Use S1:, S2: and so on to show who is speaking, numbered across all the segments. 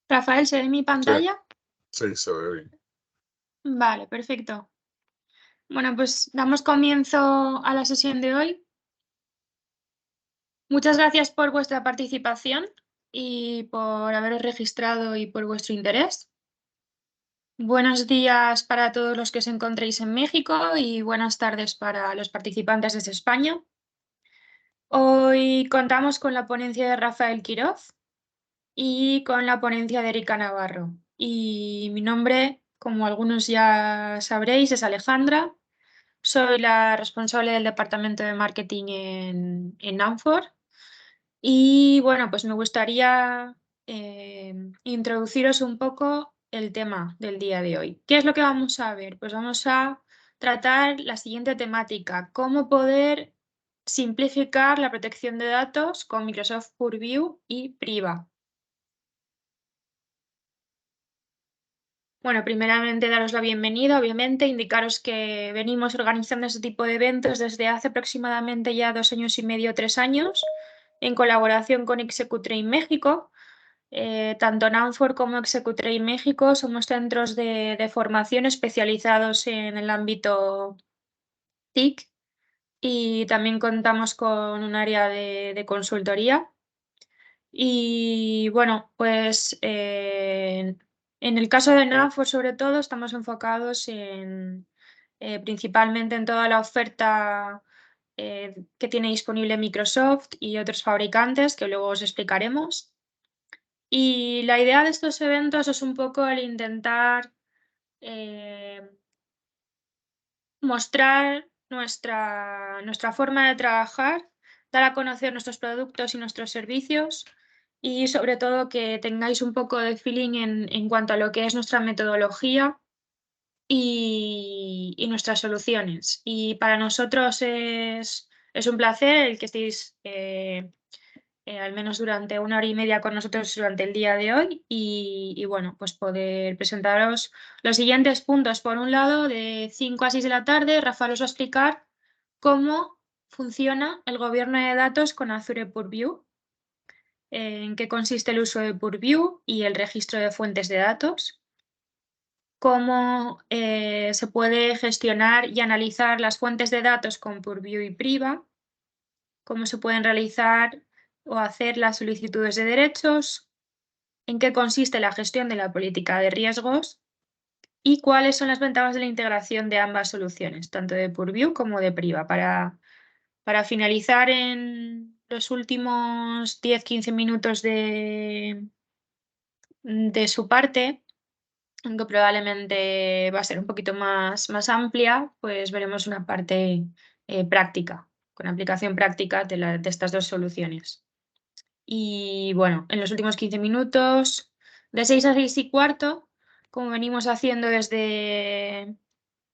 S1: Rafael, ¿se ve mi
S2: Sí,
S1: pantalla?
S2: sí, se ve bien.
S1: Vale, perfecto. Bueno, pues damos comienzo a la sesión de hoy. Muchas gracias por vuestra participación y por haberos registrado y por vuestro interés. Buenos días para todos los que os encontréis en México y buenas tardes para los participantes desde España. Hoy contamos con la ponencia de Rafael Quiroz y con la ponencia de Erika Navarro. Y mi nombre, como algunos ya sabréis, es Alejandra. Soy la responsable del departamento de marketing en Amfor. Y bueno, pues me gustaría introduciros un poco el tema del día de hoy. ¿Qué es lo que vamos a ver? Pues vamos a tratar la siguiente temática: cómo poder simplificar la protección de datos con Microsoft Purview y Priva. Bueno, primeramente daros la bienvenida, obviamente, indicaros que venimos organizando este tipo de eventos desde hace aproximadamente ya 2 años y medio, 3 años, en colaboración con Executrain México. Tanto Nanfor como Executrain México somos centros de formación especializados en el ámbito TIC y también contamos con un área de consultoría. Y bueno, pues en el caso de NAFOR, sobre todo, estamos enfocados principalmente en toda la oferta que tiene disponible Microsoft y otros fabricantes que luego os explicaremos. Y la idea de estos eventos es un poco el intentar eh, mostrar nuestra forma de trabajar, dar a conocer nuestros productos y nuestros servicios y sobre todo que tengáis un poco de feeling en cuanto a lo que es nuestra metodología y nuestras soluciones. Y para nosotros es un placer el que estéis al menos durante 1 hora y media con nosotros durante el día de hoy y bueno, pues poder presentaros los siguientes puntos. Por un lado, de 5 a 6 de la tarde, Rafael os va a explicar cómo funciona el gobierno de datos con Azure Purview, en qué consiste el uso de Purview y el registro de fuentes de datos, cómo se puede gestionar y analizar las fuentes de datos con Purview y Priva, cómo se pueden realizar o hacer las solicitudes de derechos, en qué consiste la gestión de la política de riesgos y cuáles son las ventajas de la integración de ambas soluciones, tanto de Purview como de Priva. Para finalizar en los últimos 10-15 minutos de su parte, aunque probablemente va a ser un poquito más amplia, pues veremos una parte práctica, con aplicación práctica de estas dos soluciones. Y bueno, en los últimos 15 minutos, de 6 a 6 y cuarto, como venimos haciendo desde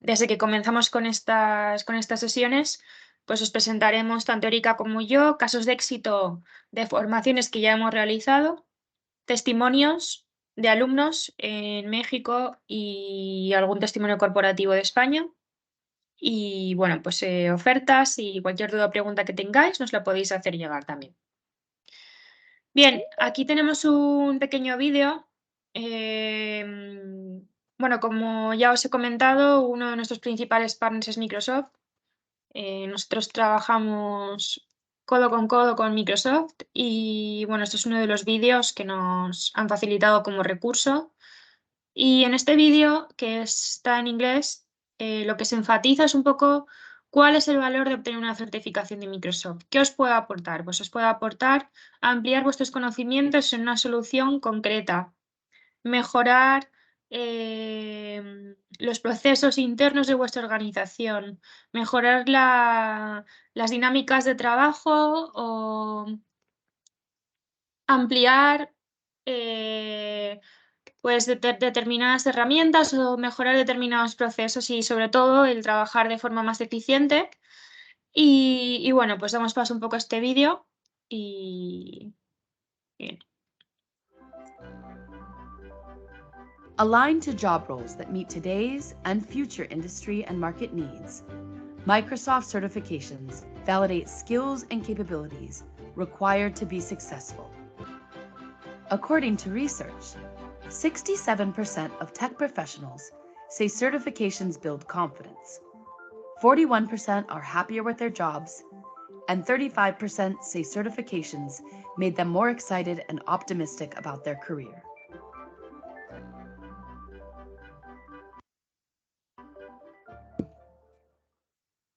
S1: que comenzamos con estas sesiones, pues os presentaremos, tanto Erika como yo, casos de éxito de formaciones que ya hemos realizado, testimonios de alumnos en México y algún testimonio corporativo de España. Y bueno, pues ofertas y cualquier duda o pregunta que tengáis nos la podéis hacer llegar también. Bien, aquí tenemos un pequeño vídeo. Bueno, como ya os he comentado, uno de nuestros principales partners es Microsoft. Nosotros trabajamos codo con codo con Microsoft y bueno, este es uno de los vídeos que nos han facilitado como recurso. Y en este vídeo, que está en inglés, lo que se enfatiza es un poco cuál es el valor de obtener una certificación de Microsoft. ¿Qué os puede aportar? Pues os puede aportar ampliar vuestros conocimientos en una solución concreta, mejorar los procesos internos de vuestra organización, mejorar las dinámicas de trabajo o ampliar pues determinadas herramientas o mejorar determinados procesos y sobre todo el trabajar de forma más eficiente. Y bueno, pues damos paso un poco a este vídeo y bien.
S3: Aligned to job roles that meet today's and future industry and market needs, Microsoft certifications validate skills and capabilities required to be successful. According to research, 67% of tech professionals say certifications build confidence. 41% are happier with their jobs, and 35% say certifications made them more excited and optimistic about their career.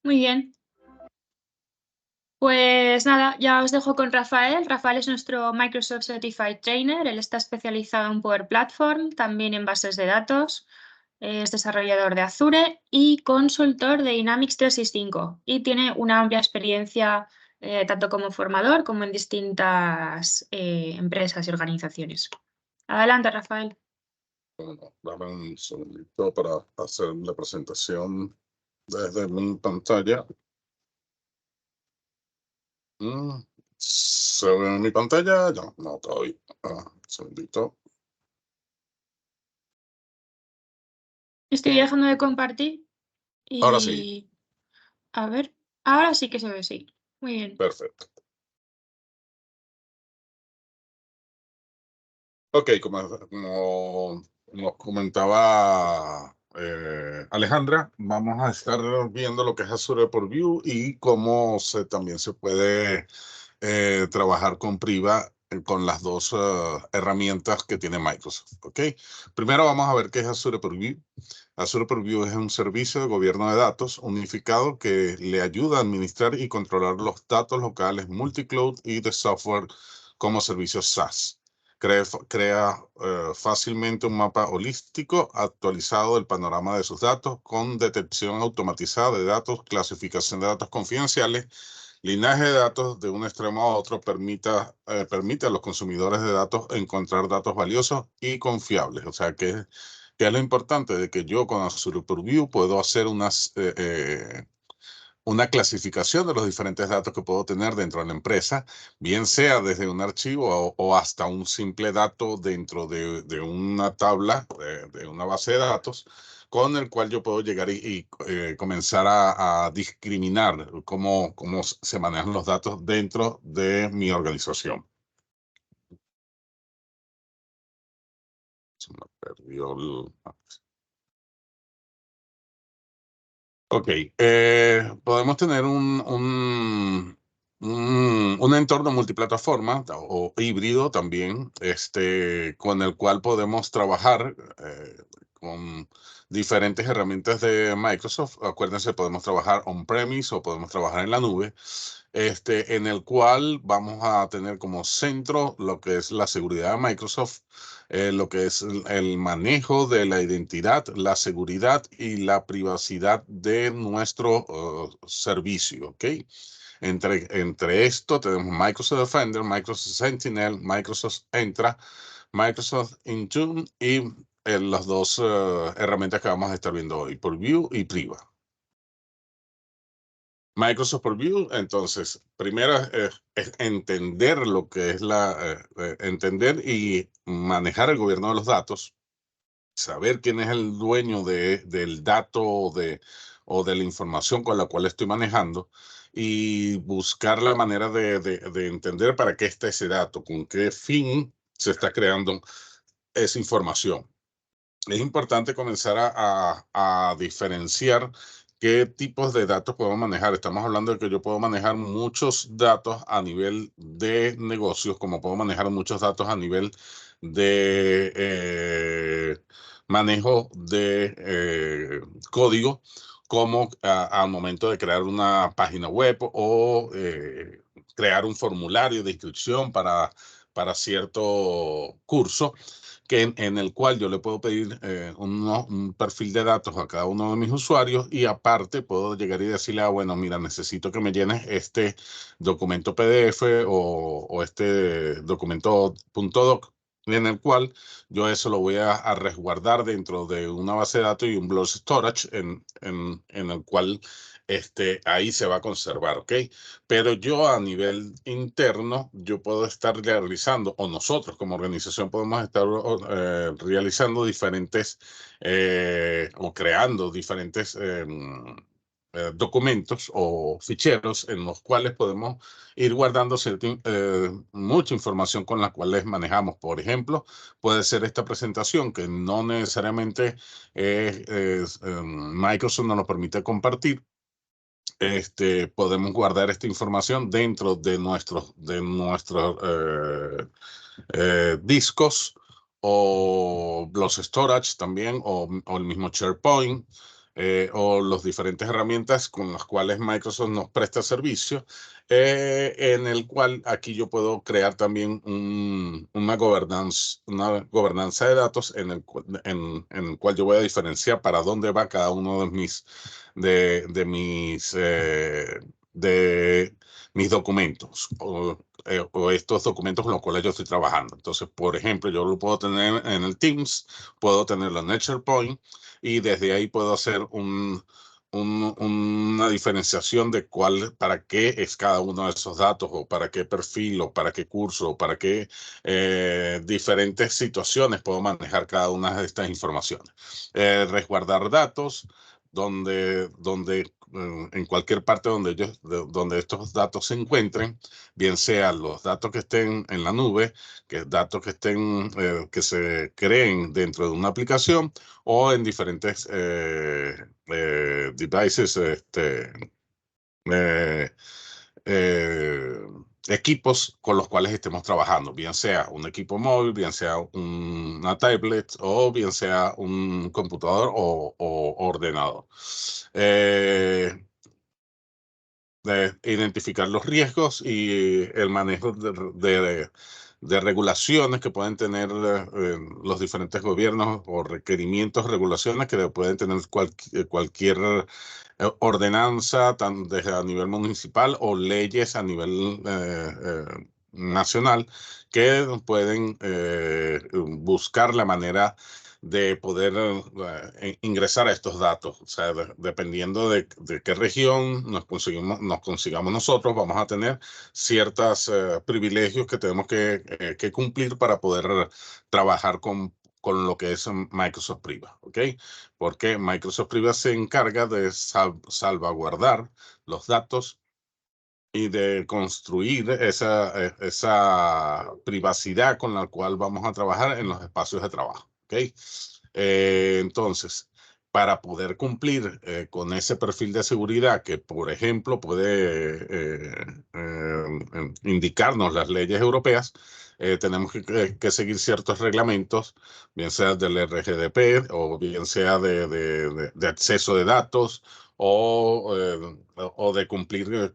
S1: Muy bien. Pues nada, ya os dejo con Rafael. Rafael es nuestro Microsoft Certified Trainer. Él está especializado en Power Platform, también en bases de datos. Es desarrollador de Azure y consultor de Dynamics 365. Y tiene una amplia experiencia tanto como formador como en distintas empresas y organizaciones. Adelante, Rafael.
S2: Bueno, dame un segundito para hacer la presentación desde mi pantalla. ¿Se ve mi pantalla? No, todavía. Un segundito.
S1: Estoy dejando de compartir. Y...
S2: Ahora sí.
S1: A ver, ahora sí que se ve, sí. Muy bien.
S2: Perfecto. Ok, como nos comentaba Alejandra, vamos a estar viendo lo que es Azure Purview y cómo también se puede trabajar con Priva con las dos herramientas que tiene Microsoft. ¿Ok? Primero vamos a ver qué es Azure Purview. Azure Purview es un servicio de gobierno de datos unificado que le ayuda a administrar y controlar los datos locales multicloud y de software como servicios SaaS. Crea fácilmente un mapa holístico actualizado del panorama de sus datos con detección automatizada de datos, clasificación de datos confidenciales, linaje de datos de un extremo a otro, permite a los consumidores de datos encontrar datos valiosos y confiables. O sea, que es lo importante de que yo con Azure Purview puedo hacer una clasificación de los diferentes datos que puedo tener dentro de la empresa, bien sea desde un archivo o hasta un simple dato dentro de una tabla, de una base de datos, con el cual yo puedo llegar y comenzar a discriminar cómo se manejan los datos dentro de mi organización. Se me perdió el... Ok, podemos tener un entorno multiplataforma o híbrido también, con el cual podemos trabajar con diferentes herramientas de Microsoft. Acuérdense, podemos trabajar on-premise o podemos trabajar en la nube, en el cual vamos a tener como centro lo que es la seguridad de Microsoft, lo que es el manejo de la identidad, la seguridad y la privacidad de nuestro servicio, ¿ok? Entre esto tenemos Microsoft Defender, Microsoft Sentinel, Microsoft Entra, Microsoft Intune y las dos herramientas que vamos a estar viendo hoy, Purview y Priva. Microsoft Purview, entonces, primero es entender lo que es entender y manejar el gobierno de los datos, saber quién es el dueño del dato o de la información con la cual estoy manejando y buscar la manera de entender para qué está ese dato, con qué fin se está creando esa información. Es importante comenzar a diferenciar qué tipos de datos podemos manejar. Estamos hablando de que yo puedo manejar muchos datos a nivel de negocios, como puedo manejar muchos datos a nivel de manejo de código, como al momento de crear una página web o crear un formulario de inscripción para cierto curso, en el cual yo le puedo pedir un perfil de datos a cada uno de mis usuarios y aparte puedo llegar y decirle, bueno, mira, necesito que me llenes este documento PDF o este documento .doc, en el cual yo eso lo voy a resguardar dentro de una base de datos y un blob storage en el cual ahí se va a conservar, ¿ok? Pero yo a nivel interno, yo puedo estar realizando, o nosotros como organización podemos estar realizando diferentes o creando diferentes documentos o ficheros en los cuales podemos ir guardando mucha información con la cual les manejamos. Por ejemplo, puede ser esta presentación que no necesariamente Microsoft nos lo permite compartir. Podemos guardar esta información dentro de nuestros discos o los storage también, o el mismo SharePoint, o las diferentes herramientas con las cuales Microsoft nos presta servicio, en el cual aquí yo puedo crear también una gobernanza de datos en el cual yo voy a diferenciar para dónde va cada uno de mis documentos o estos documentos con los cuales yo estoy trabajando. Entonces, por ejemplo, yo lo puedo tener en el Teams, puedo tenerlo en el SharePoint, y desde ahí puedo hacer una diferenciación de para qué es cada uno de esos datos, o para qué perfil, o para qué curso, o para qué diferentes situaciones puedo manejar cada una de estas informaciones. Resguardar datos, donde en cualquier parte donde estos datos se encuentren, bien sean los datos que estén en la nube, datos que se creen dentro de una aplicación, o en diferentes devices, equipos con los cuales estemos trabajando, bien sea un equipo móvil, bien sea una tablet, o bien sea un computador o ordenador. Identificar los riesgos y el manejo de regulaciones que pueden tener los diferentes gobiernos, o requerimientos, regulaciones que pueden tener cualquier ordenanza, desde a nivel municipal o leyes a nivel nacional, que pueden buscar la manera de poder ingresar a estos datos. O sea, dependiendo de qué región nos consigamos nosotros, vamos a tener ciertos privilegios que tenemos que cumplir para poder trabajar con lo que es Microsoft Priva, ¿ok? Porque Microsoft Priva se encarga de salvaguardar los datos y de construir esa privacidad con la cual vamos a trabajar en los espacios de trabajo, ¿ok? Entonces, para poder cumplir con ese perfil de seguridad que, por ejemplo, puede indicarnos las leyes europeas, tenemos que seguir ciertos reglamentos, bien sea del RGDP, o bien sea de acceso de datos, o de cumplir de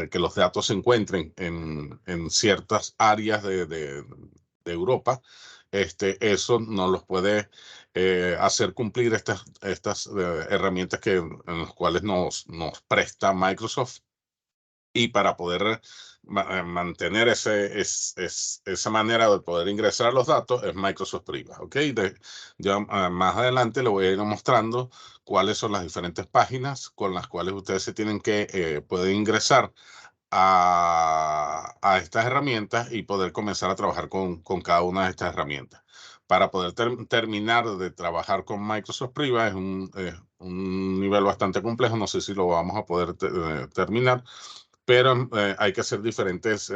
S2: que los datos se encuentren en ciertas áreas de Europa. Eso nos los puede hacer cumplir estas herramientas en las cuales nos presta Microsoft. Y para poder mantener esa manera de poder ingresar los datos es Microsoft Priva, ¿ok? Ya más adelante le voy a ir mostrando cuáles son las diferentes páginas con las cuales ustedes se pueden ingresar a estas herramientas y poder comenzar a trabajar con cada una de estas herramientas. Para poder terminar de trabajar con Microsoft Priva es un nivel bastante complejo. No sé si lo vamos a poder terminar, pero hay que hacer diferentes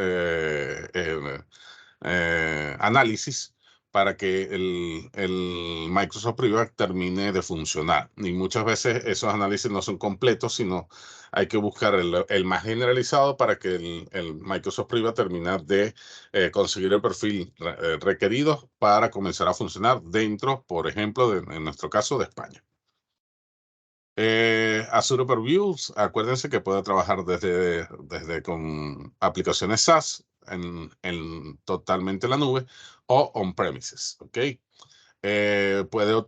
S2: análisis para que el Microsoft Priva termine de funcionar. Y muchas veces esos análisis no son completos, sino hay que buscar el más generalizado para que el Microsoft Priva termine de conseguir el perfil requerido para comenzar a funcionar dentro, por ejemplo, en nuestro caso, de España. Azure Overview, acuérdense que puede trabajar desde con aplicaciones SaaS totalmente en la nube, o on-premises, ¿ok? Puede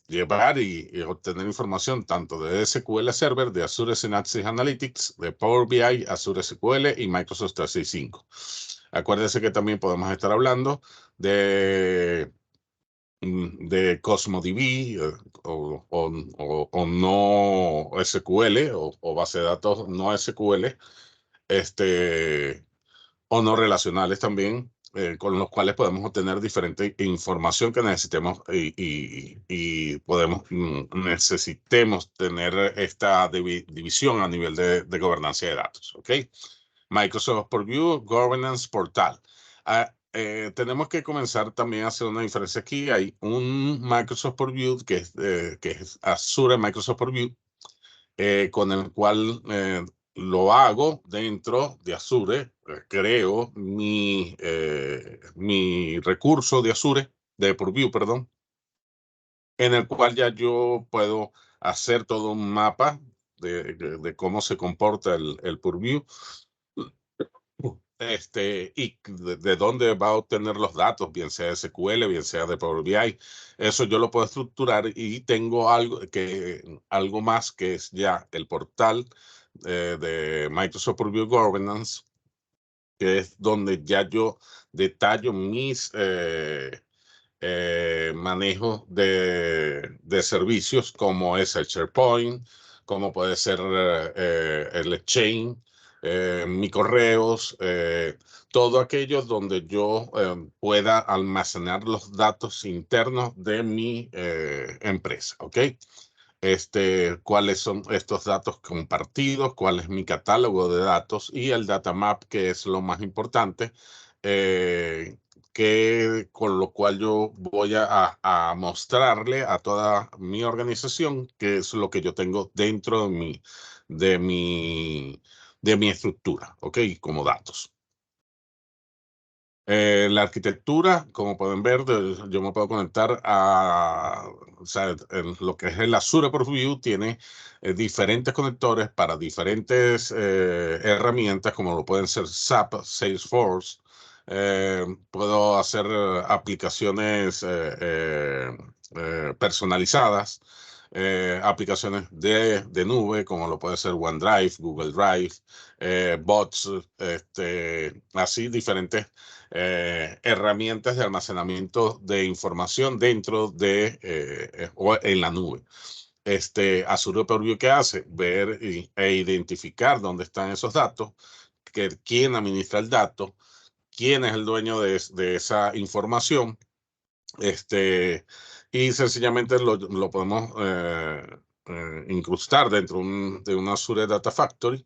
S2: llevar y obtener información tanto de SQL Server, de Azure Synapse Analytics, de Power BI, Azure SQL y Microsoft 365. Acuérdense que también podemos estar hablando de Cosmos DB o no SQL, o base de datos no SQL, o no relacionales también, con los cuales podemos obtener diferente información que necesitemos y podemos necesitemos tener esta división a nivel de gobernanza de datos. ¿Ok? Microsoft Purview Governance Portal. Tenemos que comenzar también a hacer una diferencia aquí. Hay un Microsoft Purview que es Azure Microsoft Purview, con el cual lo hago dentro de Azure. Creo mi recurso de Azure, de Purview, perdón, en el cual ya yo puedo hacer todo un mapa de cómo se comporta el Purview. Y de dónde va a obtener los datos, bien sea de SQL, bien sea de Power BI. Eso yo lo puedo estructurar y tengo algo más que es ya el portal de Microsoft Purview Governance, que es donde ya yo detallo mis manejos de servicios, como es el SharePoint, como puede ser el Exchange, mi correos, todo aquello donde yo pueda almacenar los datos internos de mi empresa, ¿ok? Cuáles son estos datos compartidos, cuál es mi catálogo de datos y el data map, que es lo más importante, con lo cual yo voy a mostrarle a toda mi organización qué es lo que yo tengo dentro de mi estructura, ¿ok? Como datos. La arquitectura, como pueden ver, yo me puedo conectar o sea, en lo que es el Azure Purview tiene diferentes conectores para diferentes herramientas, como lo pueden ser SAP, Salesforce. Puedo hacer aplicaciones personalizadas, aplicaciones de nube, como lo puede ser OneDrive, Google Drive, bots, así diferentes herramientas de almacenamiento de información dentro o en la nube. Azure Purview, ¿qué hace? Ver e identificar dónde están esos datos, quién administra el dato, quién es el dueño de esa información, y sencillamente lo podemos incrustar dentro de una Azure Data Factory,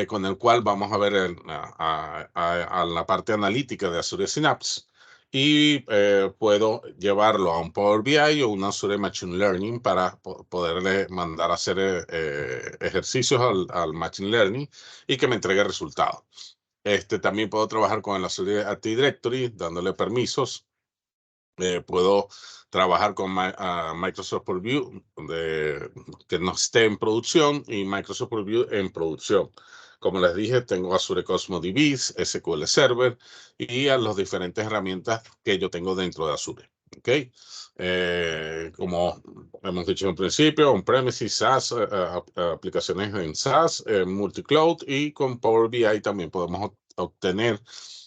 S2: con el cual vamos a ver a la parte analítica de Azure Synapse, y puedo llevarlo a un Power BI o una Azure Machine Learning para poderle mandar a hacer ejercicios al Machine Learning y que me entregue resultados. También puedo trabajar con el Azure Active Directory dándole permisos. Puedo trabajar con Microsoft Purview que no esté en producción y Microsoft Purview en producción. Como les dije, tengo Azure Cosmos DBs, SQL Server y a las diferentes herramientas que yo tengo dentro de Azure. ¿Ok? Como hemos dicho en principio, on-premises, SaaS, aplicaciones en SaaS, multicloud, y con Power BI también podemos obtener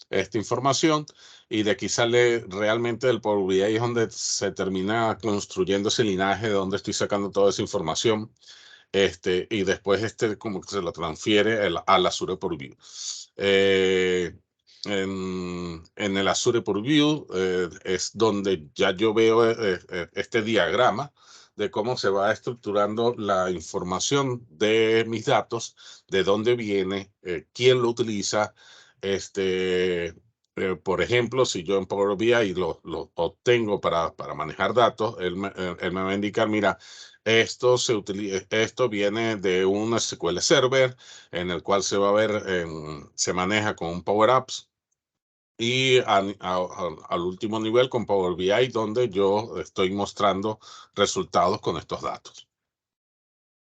S2: esta información. Y de aquí sale realmente el Power BI, es donde se termina construyendo ese linaje de donde estoy sacando toda esa información. Y después como que se lo transfiere al Azure Purview. En el Azure Purview es donde ya yo veo este diagrama de cómo se va estructurando la información de mis datos, de dónde viene, quién lo utiliza. Por ejemplo, si yo en Power BI lo obtengo para manejar datos, él me va a indicar, mira, esto viene de un SQL Server en el cual se va a ver, se maneja con un Power Apps, y al último nivel con Power BI, donde yo estoy mostrando resultados con estos datos.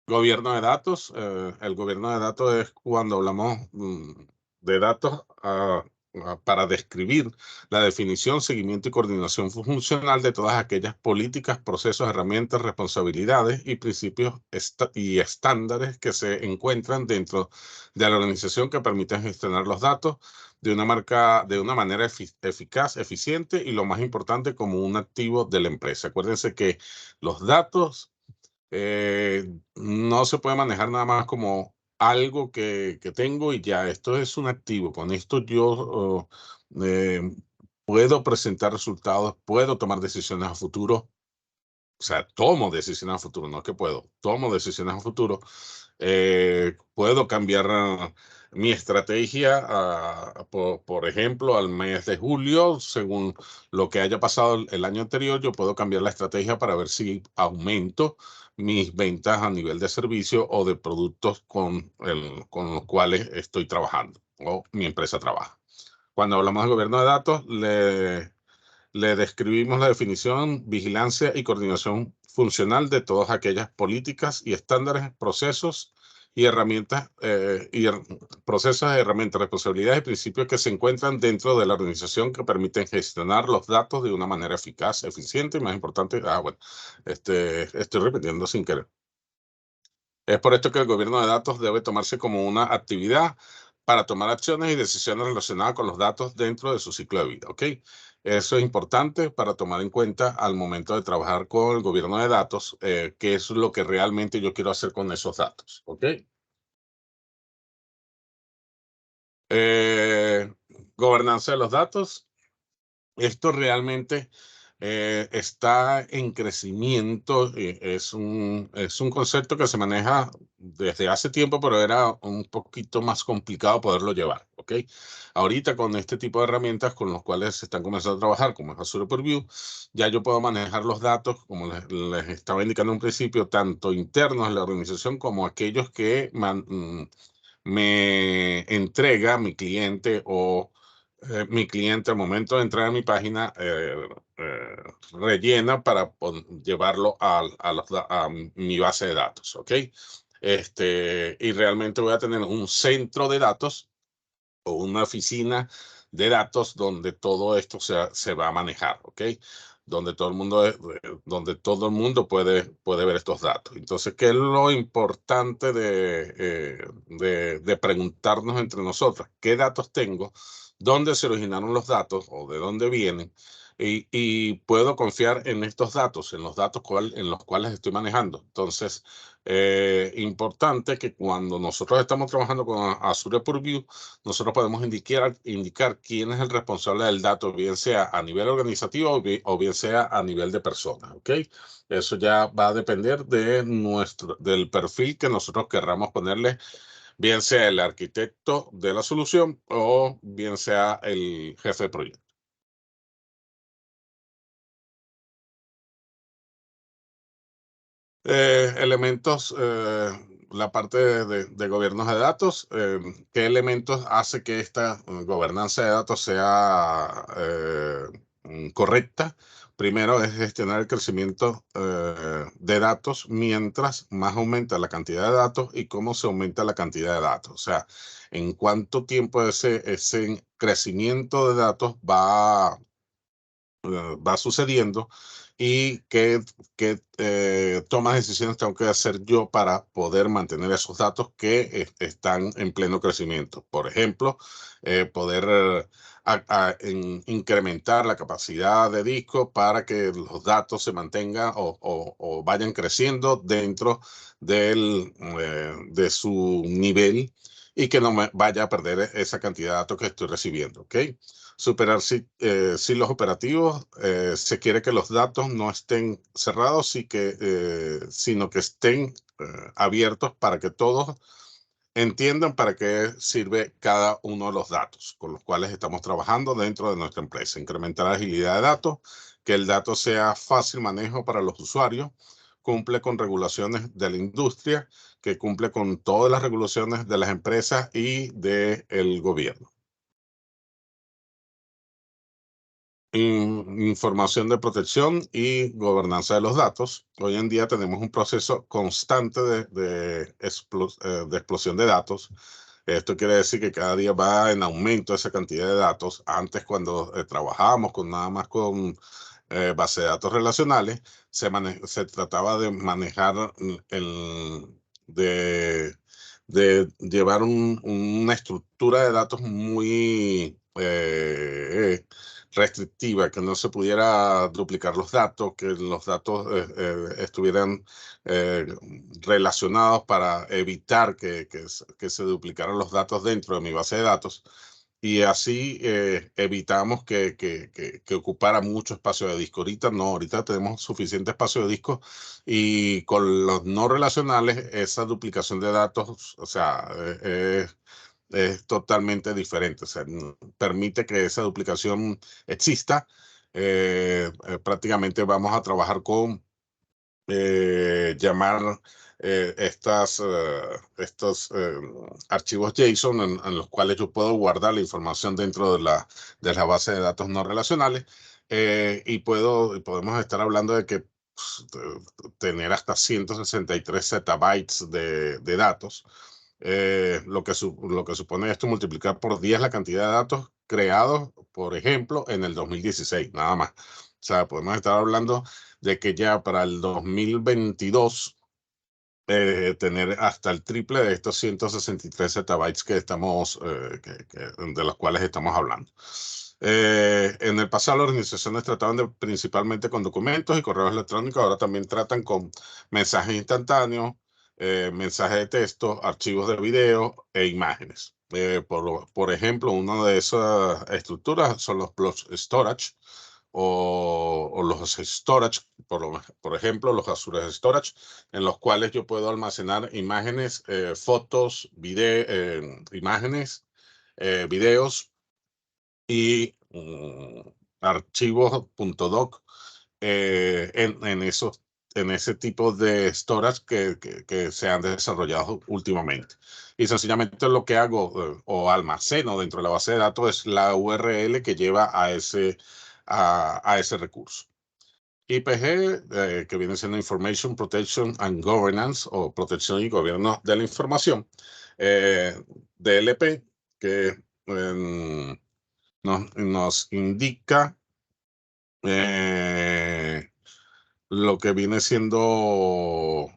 S2: Gobierno de datos. El gobierno de datos es cuando hablamos de datos para describir la definición, seguimiento y coordinación funcional de todas aquellas políticas, procesos, herramientas, responsabilidades y principios y estándares que se encuentran dentro de la organización, que permiten gestionar los datos de una manera eficaz, eficiente y, lo más importante, como un activo de la empresa. Acuérdense que los datos no se puede manejar nada más como algo que tengo y ya, esto es un activo. Con esto yo puedo presentar resultados, puedo tomar decisiones a futuro. O sea, tomo decisiones a futuro, no es que puedo, tomo decisiones a futuro. Puedo cambiar mi estrategia, por ejemplo, al mes de julio, según lo que haya pasado el año anterior, yo puedo cambiar la estrategia para ver si aumento mis ventas a nivel de servicio o de productos con los cuales estoy trabajando o mi empresa trabaja. Cuando hablamos de gobierno de datos, le describimos la definición, vigilancia y coordinación funcional de todas aquellas políticas y estándares, procesos y herramientas, responsabilidades y principios que se encuentran dentro de la organización que permiten gestionar los datos de una manera eficaz, eficiente y más importante. Bueno, estoy repitiendo sin querer. Es por esto que el gobierno de datos debe tomarse como una actividad para tomar acciones y decisiones relacionadas con los datos dentro de su ciclo de vida, ¿ok? Eso es importante para tomar en cuenta al momento de trabajar con el gobierno de datos, qué es lo que realmente yo quiero hacer con esos datos, ¿ok? Gobernanza de los datos. Esto realmente está en crecimiento. Es un concepto que se maneja desde hace tiempo, pero era un poquito más complicado poderlo llevar, ¿ok? Ahorita con este tipo de herramientas con los cuales se están comenzando a trabajar, como es Azure Purview, ya yo puedo manejar los datos, como les estaba indicando en un principio, tanto internos de la organización como aquellos que me entrega mi cliente o mi cliente al momento de entrar a mi página rellena para llevarlo a mi base de datos, ¿ok? Y realmente voy a tener un centro de datos o una oficina de datos donde todo esto se va a manejar, ¿ok? Donde todo el mundo puede ver estos datos. Entonces, ¿qué es lo importante de preguntarnos entre nosotros? ¿Qué datos tengo? ¿Dónde se originaron los datos o de dónde vienen? Y puedo confiar en estos datos, en los datos en los cuales estoy manejando. Entonces, importante que cuando nosotros estamos trabajando con Azure Purview, nosotros podemos indicar quién es el responsable del dato, bien sea a nivel organizativo o bien sea a nivel de persona, ¿ok? Eso ya va a depender del perfil que nosotros querramos ponerle, bien sea el arquitecto de la solución o bien sea el jefe de proyecto. Elementos, la parte de gobiernos de datos, ¿qué elementos hace que esta gobernanza de datos sea correcta? Primero es gestionar el crecimiento de datos mientras más aumenta la cantidad de datos y cómo se aumenta la cantidad de datos. O sea, en cuánto tiempo ese crecimiento de datos va sucediendo y qué tomas de decisiones tengo que hacer yo para poder mantener esos datos que están en pleno crecimiento. Por ejemplo, poder incrementar la capacidad de disco para que los datos se mantengan o vayan creciendo dentro de su nivel y que no me vaya a perder esa cantidad de datos que estoy recibiendo, ¿ok? Superar silos operativos. Se quiere que los datos no estén cerrados, sino que estén abiertos para que todos entiendan para qué sirve cada uno de los datos con los cuales estamos trabajando dentro de nuestra empresa. Incrementar la agilidad de datos, que el dato sea fácil manejo para los usuarios, cumple con regulaciones de la industria, que cumple con todas las regulaciones de las empresas y del gobierno. Información de protección y gobernanza de los datos. Hoy en día tenemos un proceso constante de explosión de datos. Esto quiere decir que cada día va en aumento esa cantidad de datos. Antes, cuando trabajábamos nada más con base de datos relacionales, se trataba de manejar de llevar una estructura de datos muy restrictiva, que no se pudiera duplicar los datos, que los datos estuvieran relacionados para evitar que se duplicaran los datos dentro de mi base de datos. Y así evitamos que ocupara mucho espacio de disco. Ahorita no, ahorita tenemos suficiente espacio de disco, y con los no relacionales esa duplicación de datos, o sea, es totalmente diferente. O sea, permite que esa duplicación exista. Prácticamente vamos a trabajar con llamar estos archivos JSON en los cuales yo puedo guardar la información dentro de la base de datos no relacionales, y podemos estar hablando de que tener hasta 163 zettabytes de datos, lo que supone esto multiplicar por 10 la cantidad de datos creados, por ejemplo, en el 2016, nada más. O sea, podemos estar hablando de que ya para el 2022 tener hasta el triple de estos 163 zettabytes que estamos, de los cuales estamos hablando. En el pasado las organizaciones trataban principalmente con documentos y correos electrónicos, ahora también tratan con mensajes instantáneos, mensajes de texto, archivos de video e imágenes. Por ejemplo, una de esas estructuras son los block storage, o los storage, por ejemplo, los Azure Storage, en los cuales yo puedo almacenar imágenes, fotos, imágenes, videos y archivos .doc en ese tipo de storage que se han desarrollado últimamente. Y sencillamente lo que hago o almaceno dentro de la base de datos es la URL que lleva a ese recurso. IPG, que viene siendo Information Protection and Governance, o protección y gobierno de la información. DLP, que nos indica lo que viene siendo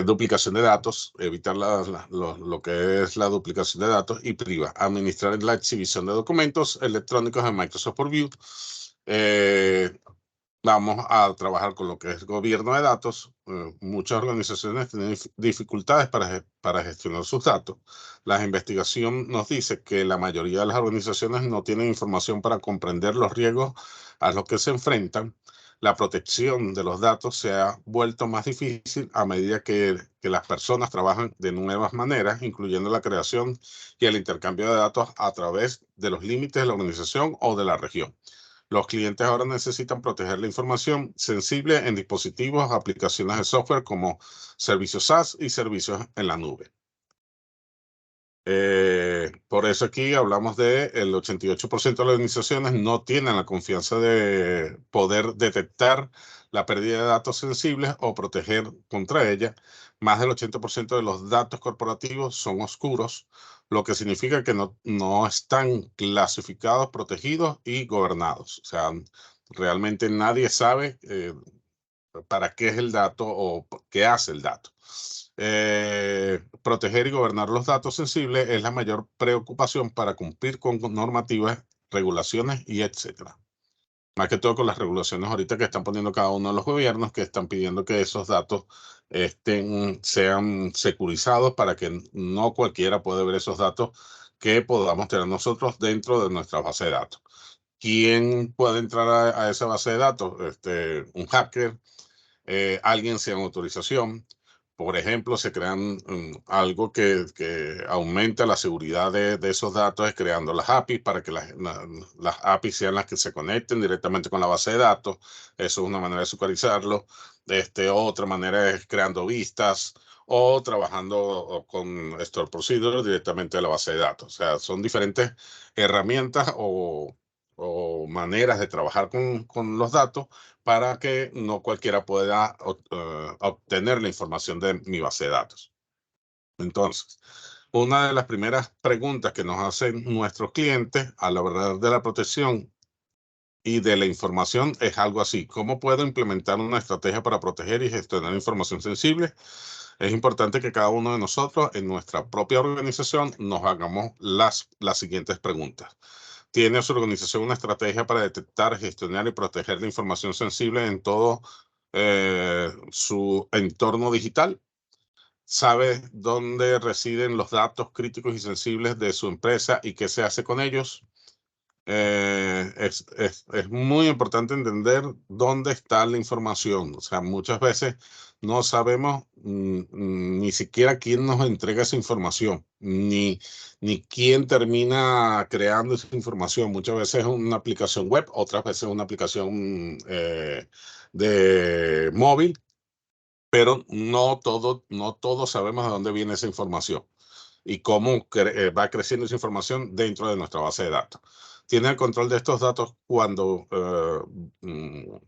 S2: duplicación de datos, evitar lo que es la duplicación de datos, y PRIVA, administrar la exhibición de documentos electrónicos en Microsoft Purview. Vamos a trabajar con lo que es gobierno de datos. Muchas organizaciones tienen dificultades para gestionar sus datos. La investigación nos dice que la mayoría de las organizaciones no tienen información para comprender los riesgos a los que se enfrentan. La protección de los datos se ha vuelto más difícil a medida que las personas trabajan de nuevas maneras, incluyendo la creación y el intercambio de datos a través de los límites de la organización o de la región. Los clientes ahora necesitan proteger la información sensible en dispositivos, aplicaciones de software como servicios SaaS y servicios en la nube. Por eso aquí hablamos de el 88% de las organizaciones no tienen la confianza de poder detectar la pérdida de datos sensibles o proteger contra ella. Más del 80% de los datos corporativos son oscuros, lo que significa que no están clasificados, protegidos y gobernados. O sea, realmente nadie sabe para qué es el dato o qué hace el dato. Proteger y gobernar los datos sensibles es la mayor preocupación para cumplir con normativas, regulaciones y etcétera. Más que todo con las regulaciones ahorita que están poniendo cada uno de los gobiernos, que están pidiendo que esos datos sean securizados para que no cualquiera pueda ver esos datos que podamos tener nosotros dentro de nuestra base de datos. ¿Quién puede entrar a esa base de datos? Un hacker, alguien sin autorización. Por ejemplo, se crean algo que aumenta la seguridad de esos datos, creando las APIs para que las APIs sean las que se conecten directamente con la base de datos. Eso es una manera de sucarizarlo. Otra manera es creando vistas o trabajando con Store Procedure directamente de la base de datos. O sea, son diferentes herramientas o maneras de trabajar con los datos para que no cualquiera pueda obtener la información de mi base de datos. Entonces, una de las primeras preguntas que nos hacen nuestros clientes a la verdad de la protección y de la información es algo así. ¿Cómo puedo implementar una estrategia para proteger y gestionar información sensible? Es importante que cada uno de nosotros en nuestra propia organización nos hagamos las siguientes preguntas. ¿Tiene su organización una estrategia para detectar, gestionar y proteger la información sensible en todo su entorno digital? ¿Sabe dónde residen los datos críticos y sensibles de su empresa y qué se hace con ellos? Es muy importante entender dónde está la información. O sea, muchas veces no sabemos ni siquiera quién nos entrega esa información, ni quién termina creando esa información. Muchas veces es una aplicación web, otras veces es una aplicación de móvil, pero no todos sabemos de dónde viene esa información y cómo va creciendo esa información dentro de nuestra base de datos. Tiene el control de estos datos cuando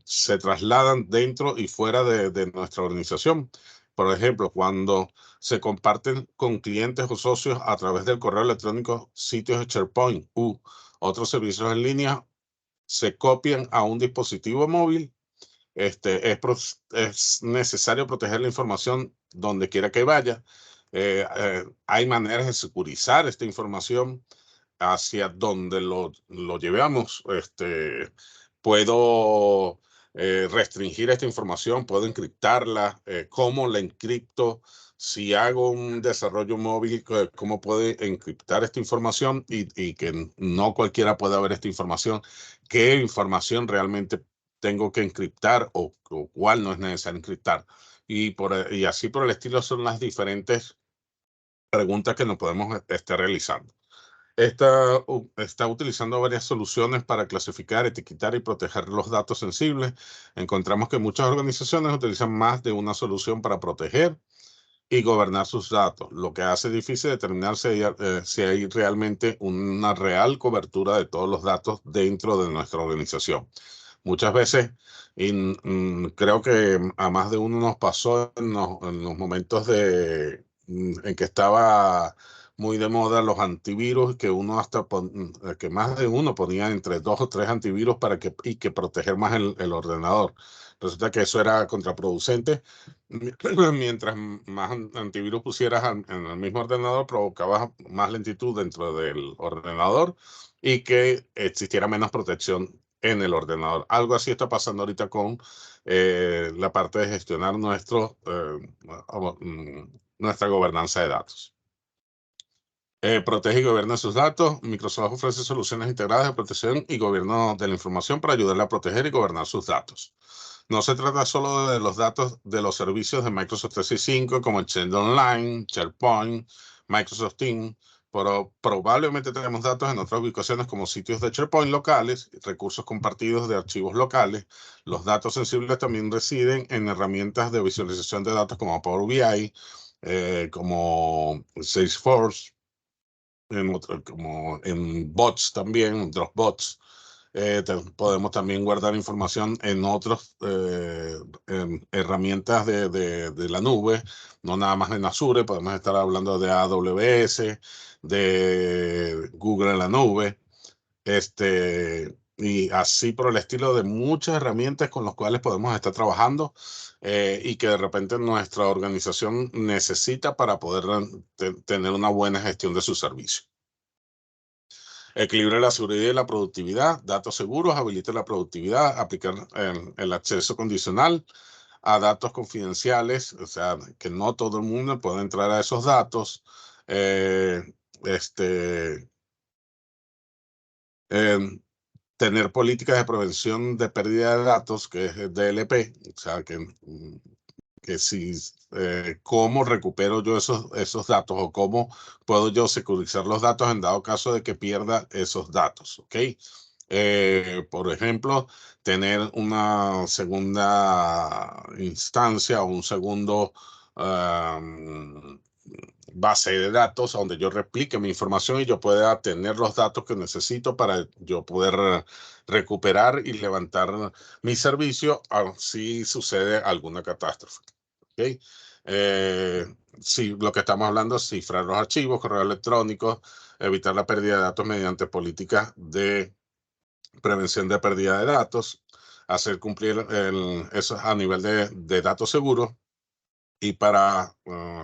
S2: se trasladan dentro y fuera de nuestra organización. Por ejemplo, cuando se comparten con clientes o socios a través del correo electrónico, sitios de SharePoint u otros servicios en línea, se copian a un dispositivo móvil. Es necesario proteger la información donde quiera que vaya. Hay maneras de securizar esta información hacia donde lo llevamos. Puedo restringir esta información, puedo encriptarla. ¿Cómo la encripto? Si hago un desarrollo móvil, ¿cómo puedo encriptar esta información y que no cualquiera pueda ver esta información? ¿Qué información realmente tengo que encriptar o cuál no es necesario encriptar? Y así por el estilo son las diferentes preguntas que nos podemos estar realizando. Está utilizando varias soluciones para clasificar, etiquetar y proteger los datos sensibles. Encontramos que muchas organizaciones utilizan más de una solución para proteger y gobernar sus datos, lo que hace difícil determinar si hay realmente una real cobertura de todos los datos dentro de nuestra organización. Muchas veces, creo que a más de uno nos pasó en los momentos en que estaba muy de moda los antivirus, que que más de uno ponía entre 2 o 3 antivirus y que proteger más el ordenador. Resulta que eso era contraproducente. Mientras más antivirus pusieras en el mismo ordenador, provocabas más lentitud dentro del ordenador y que existiera menos protección en el ordenador. Algo así está pasando ahorita con la parte de gestionar nuestra gobernanza de datos. Protege y gobierna sus datos. Microsoft ofrece soluciones integradas de protección y gobierno de la información para ayudarle a proteger y gobernar sus datos. No se trata solo de los datos de los servicios de Microsoft 365 como Exchange Online, SharePoint, Microsoft Teams, pero probablemente tenemos datos en otras ubicaciones como sitios de SharePoint locales, recursos compartidos de archivos locales. Los datos sensibles también residen en herramientas de visualización de datos como Power BI, como Salesforce, como en bots también, Dropbox. Podemos también guardar información en otras herramientas de la nube, no nada más en Azure. Podemos estar hablando de AWS, de Google en la nube, y así por el estilo, de muchas herramientas con las cuales podemos estar trabajando y que de repente nuestra organización necesita para poder tener una buena gestión de su servicio. Equilibra la seguridad y la productividad, datos seguros, habilita la productividad, aplicar el acceso condicional a datos confidenciales, o sea, que no todo el mundo puede entrar a esos datos. Eh, este, Tener políticas de prevención de pérdida de datos, que es DLP, o sea, que si, cómo recupero yo esos datos o cómo puedo yo securizar los datos en dado caso de que pierda esos datos, ¿ok? Por ejemplo, tener una segunda instancia o un segundo base de datos donde yo replique mi información y yo pueda tener los datos que necesito para yo poder recuperar y levantar mi servicio si sucede alguna catástrofe. ¿Okay? Sí, lo que estamos hablando es cifrar los archivos, correo electrónico, evitar la pérdida de datos mediante políticas de prevención de pérdida de datos, hacer cumplir eso a nivel de datos seguros, y para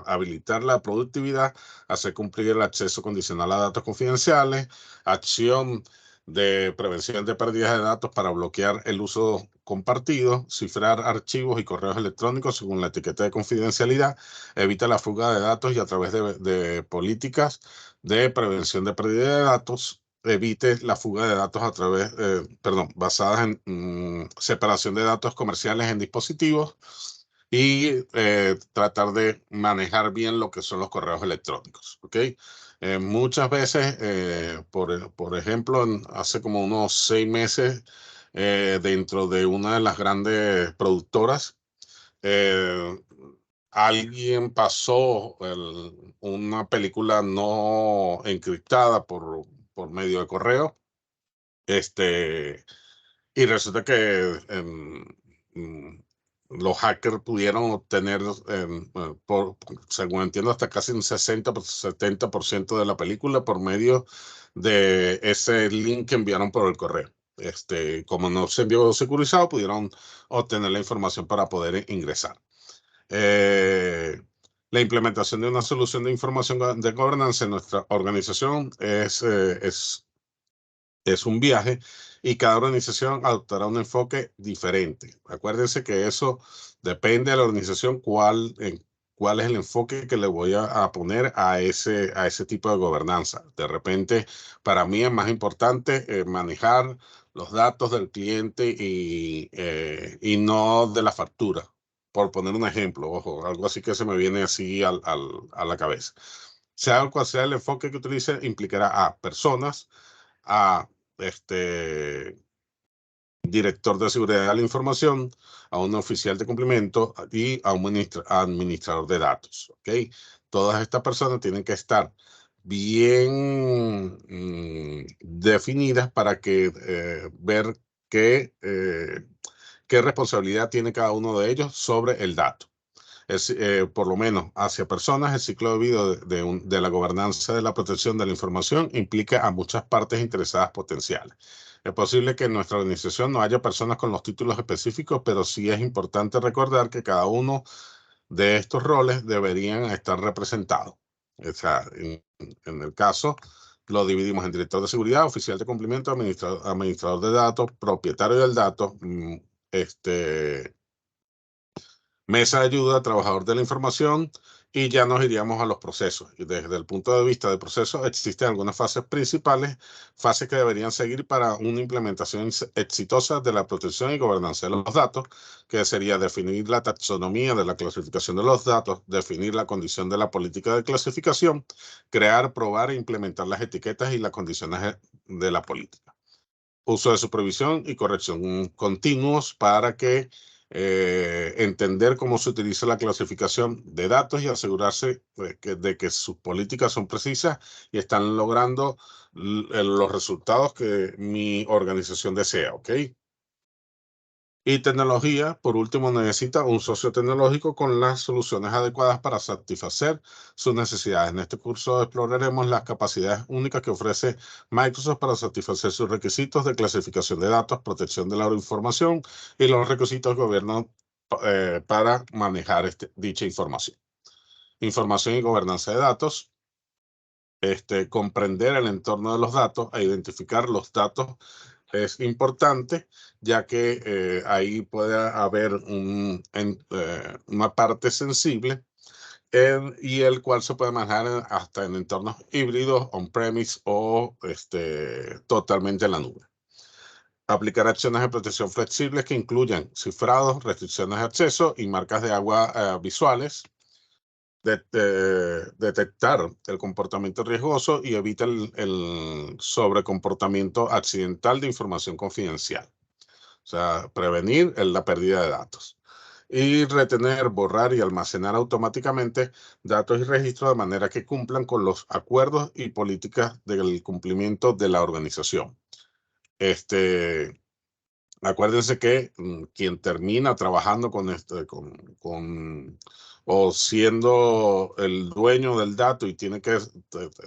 S2: habilitar la productividad, hacer cumplir el acceso condicional a datos confidenciales, acción de prevención de pérdidas de datos para bloquear el uso compartido, cifrar archivos y correos electrónicos según la etiqueta de confidencialidad, evita la fuga de datos y a través de políticas de prevención de pérdida de datos, evite la fuga de datos a través, basadas en separación de datos comerciales en dispositivos, y tratar de manejar bien lo que son los correos electrónicos, ¿ok? Muchas veces, por ejemplo, hace como unos 6 meses, dentro de una de las grandes productoras, eh, alguien pasó una película no encriptada por medio de correo, y resulta que los hackers pudieron obtener, según entiendo, hasta casi un 60-70% de la película por medio de ese link que enviaron por el correo. Como no se envió securizado, pudieron obtener la información para poder ingresar. La implementación de una solución de información de gobernanza en nuestra organización es un viaje, y cada organización adoptará un enfoque diferente. Acuérdense que eso depende de la organización, cuál es el enfoque que le voy a poner a ese tipo de gobernanza. De repente, para mí es más importante manejar los datos del cliente y no de la factura, por poner un ejemplo. Ojo, algo así que se me viene así a la cabeza. Sea cual sea el enfoque que utilice, implicará a personas, a director de seguridad de la información, a un oficial de cumplimiento y a un administrador de datos. ¿Ok? Todas estas personas tienen que estar bien definidas para que ver qué responsabilidad tiene cada uno de ellos sobre el dato. Por lo menos hacia personas, el ciclo de vida de la gobernanza de la protección de la información implica a muchas partes interesadas potenciales. Es posible que en nuestra organización no haya personas con los títulos específicos, pero sí es importante recordar que cada uno de estos roles deberían estar representados. O sea, en el caso, lo dividimos en director de seguridad, oficial de cumplimiento, administrador de datos, propietario del dato, mesa de ayuda, trabajador de la información, y ya nos iríamos a los procesos. Y desde el punto de vista de procesos, existen algunas fases principales, fases que deberían seguir para una implementación exitosa de la protección y gobernanza de los datos, que sería definir la taxonomía de la clasificación de los datos, definir la condición de la política de clasificación, crear, probar e implementar las etiquetas y las condiciones de la política. Uso de supervisión y corrección continuos para que entender cómo se utiliza la clasificación de datos y asegurarse de que sus políticas son precisas y están logrando los resultados que mi organización desea, ¿ok? Y tecnología, por último, necesita un socio tecnológico con las soluciones adecuadas para satisfacer sus necesidades. En este curso exploraremos las capacidades únicas que ofrece Microsoft para satisfacer sus requisitos de clasificación de datos, protección de la información y los requisitos del gobierno para manejar dicha información. Información y gobernanza de datos. Comprender el entorno de los datos e identificar los datos es importante, ya que ahí puede haber una parte sensible y el cual se puede manejar hasta en entornos híbridos, on-premise o totalmente en la nube. Aplicar acciones de protección flexibles que incluyan cifrados, restricciones de acceso y marcas de agua visuales. Detectar el comportamiento riesgoso y evita el sobrecomportamiento accidental de información confidencial. O sea, prevenir la pérdida de datos. Y retener, borrar y almacenar automáticamente datos y registros de manera que cumplan con los acuerdos y políticas del cumplimiento de la organización. Acuérdense que quien termina trabajando con o siendo el dueño del dato y tiene que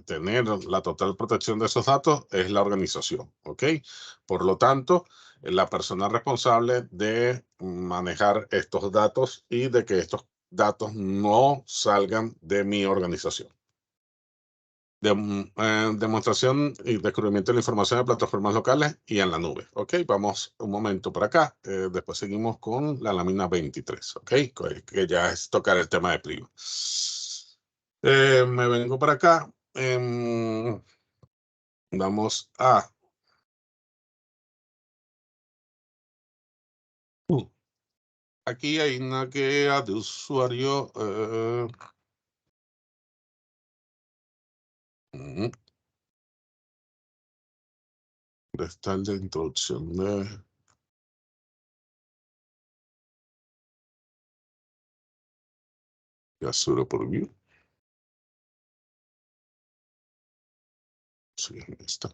S2: tener la total protección de esos datos, es la organización, ¿ok? Por lo tanto, la persona responsable de manejar estos datos y de que estos datos no salgan de mi organización. Demostración y descubrimiento de la información de plataformas locales y en la nube. Ok, vamos un momento por acá. Después seguimos con la lámina 23. Ok, que ya es tocar el tema de Priva. Me vengo para acá. Vamos a... aquí hay una guía de usuario. Está el de introducción de Azure Purview. Sí, ahí está.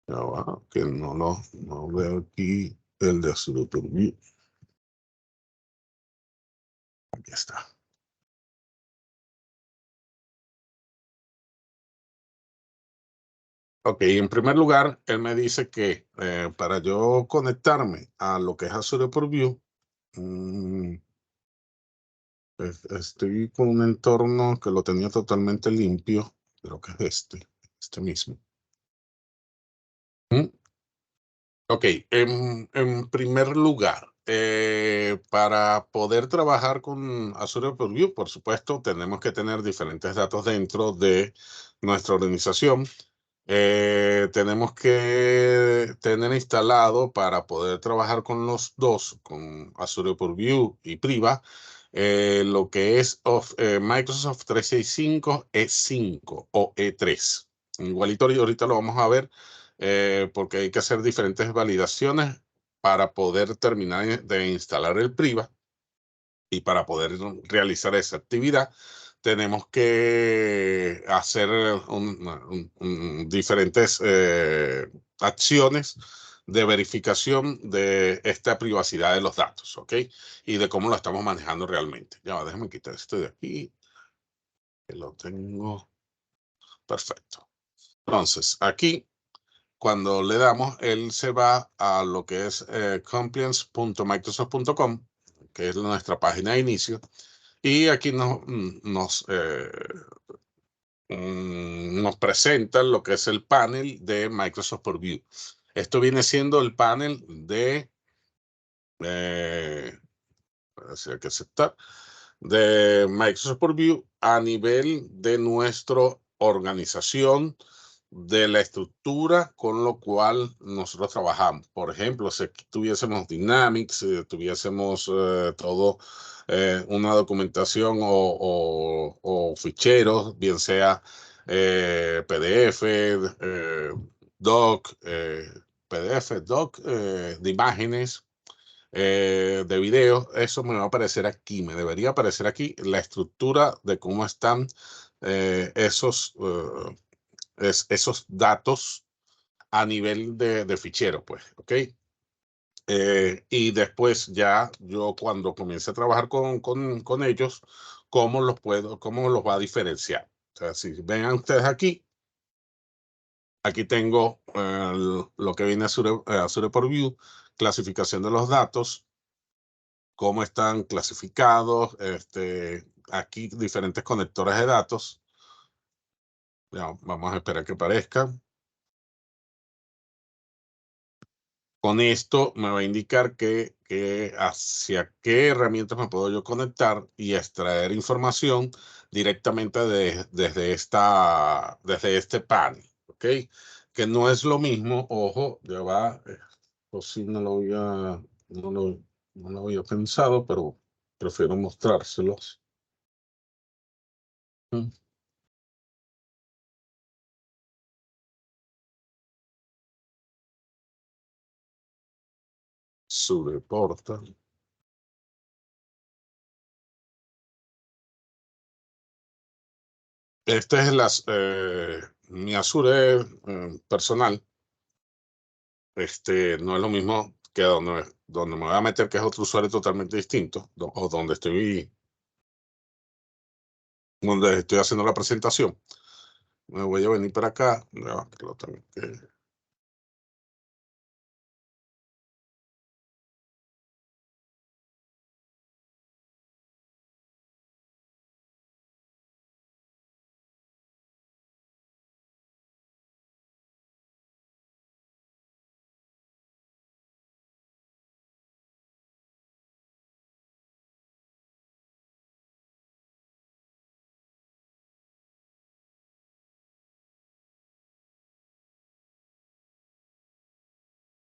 S2: Ya va, que no veo aquí el de Azure Purview. Aquí está. Ok, en primer lugar, él me dice que para yo conectarme a lo que es Azure Purview, estoy con un entorno que lo tenía totalmente limpio, creo que es este mismo. Ok, en primer lugar, para poder trabajar con Azure Purview, por supuesto, tenemos que tener diferentes datos dentro de nuestra organización. Tenemos que tener instalado para poder trabajar con los dos, con Azure Purview y Priva, lo que es Microsoft 365 E5 o E3. Igualito ahorita lo vamos a ver porque hay que hacer diferentes validaciones para poder terminar de instalar el Priva y para poder realizar esa actividad tenemos que hacer diferentes acciones de verificación de esta privacidad de los datos, ¿ok? Y de cómo lo estamos manejando realmente. Ya, déjame quitar esto de aquí, que lo tengo perfecto. Entonces, aquí, cuando le damos, él se va a lo que es compliance.microsoft.com, que es nuestra página de inicio, y aquí nos presentan lo que es el panel de Microsoft Purview. Esto viene siendo el panel de, hay que aceptar, de Microsoft Purview a nivel de nuestra organización, de la estructura con lo cual nosotros trabajamos. Por ejemplo, si tuviésemos Dynamics, tuviésemos todo una documentación o ficheros, bien sea PDF, doc, PDF, doc de imágenes, de video, eso me va a aparecer aquí, me debería aparecer aquí la estructura de cómo están esos datos a nivel de fichero, pues, ¿ok? Y después ya yo cuando comience a trabajar con ellos, cómo los va a diferenciar. O sea, si ven ustedes aquí, aquí tengo lo que viene a Azure Purview, clasificación de los datos, cómo están clasificados, aquí diferentes conectores de datos. Ya, vamos a esperar que aparezcan. Con esto me va a indicar hacia qué herramientas me puedo yo conectar y extraer información directamente desde este panel, ¿ok? Que no es lo mismo, ojo, ya va, esto sí no lo había pensado, pero prefiero mostrárselos. Azure Portal. Este es mi Azure personal. no es lo mismo que donde me voy a meter, que es otro usuario totalmente distinto, o donde estoy haciendo la presentación. Me voy a venir para acá. Ya, que lo tengo que-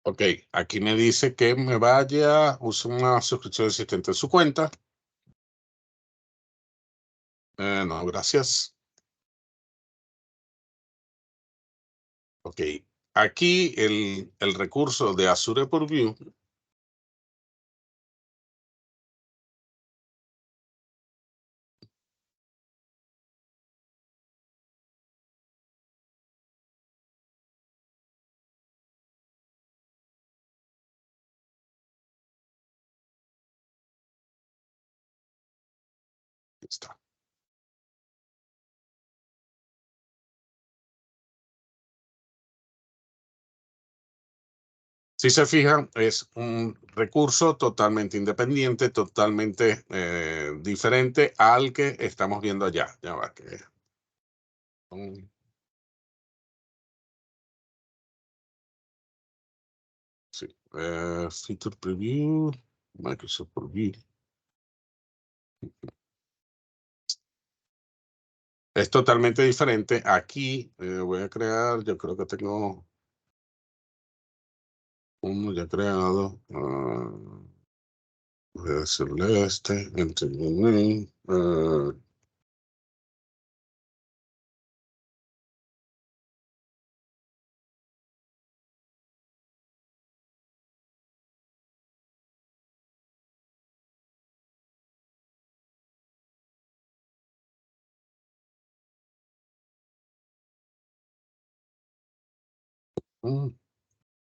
S2: Ok, aquí me dice que me vaya, use una suscripción existente en su cuenta. No, gracias. Ok, aquí el recurso de Azure Purview está. Si se fijan, es un recurso totalmente independiente, totalmente diferente al que estamos viendo allá. Ya va, que sí. Feature Preview, Microsoft Preview. Es totalmente diferente. Aquí voy a crear, yo creo que tengo uno ya creado. Voy a hacerle este,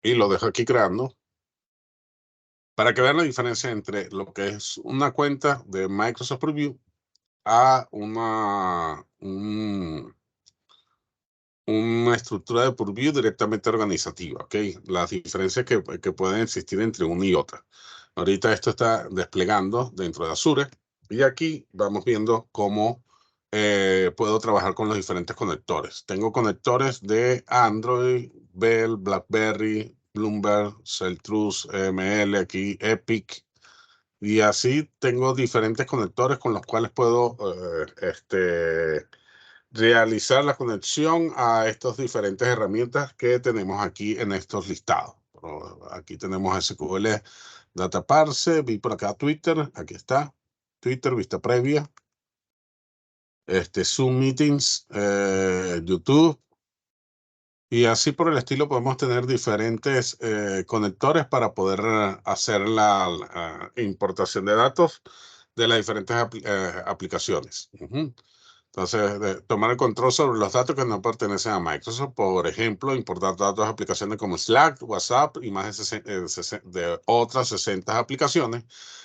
S2: y lo dejo aquí creando para que vean la diferencia entre lo que es una cuenta de Microsoft Preview a una estructura de Purview directamente organizativa, ¿ok? Las diferencias que pueden existir entre una y otra. Ahorita esto está desplegando dentro de Azure y aquí vamos viendo cómo puedo trabajar con los diferentes conectores. Tengo conectores de Android, Bell, BlackBerry, Bloomberg, Celtrus, EML, aquí Epic, y así tengo diferentes conectores con los cuales puedo realizar la conexión a estas diferentes herramientas que tenemos aquí en estos listados. Aquí tenemos SQL Data Parse, vi por acá Twitter, aquí está, Twitter, vista previa, Zoom Meetings, YouTube, y así por el estilo podemos tener diferentes conectores para poder hacer la importación de datos de las diferentes aplicaciones. Entonces, tomar el control sobre los datos que no pertenecen a Microsoft. Por ejemplo, importar datos de aplicaciones como Slack, WhatsApp y más de otras 60 aplicaciones,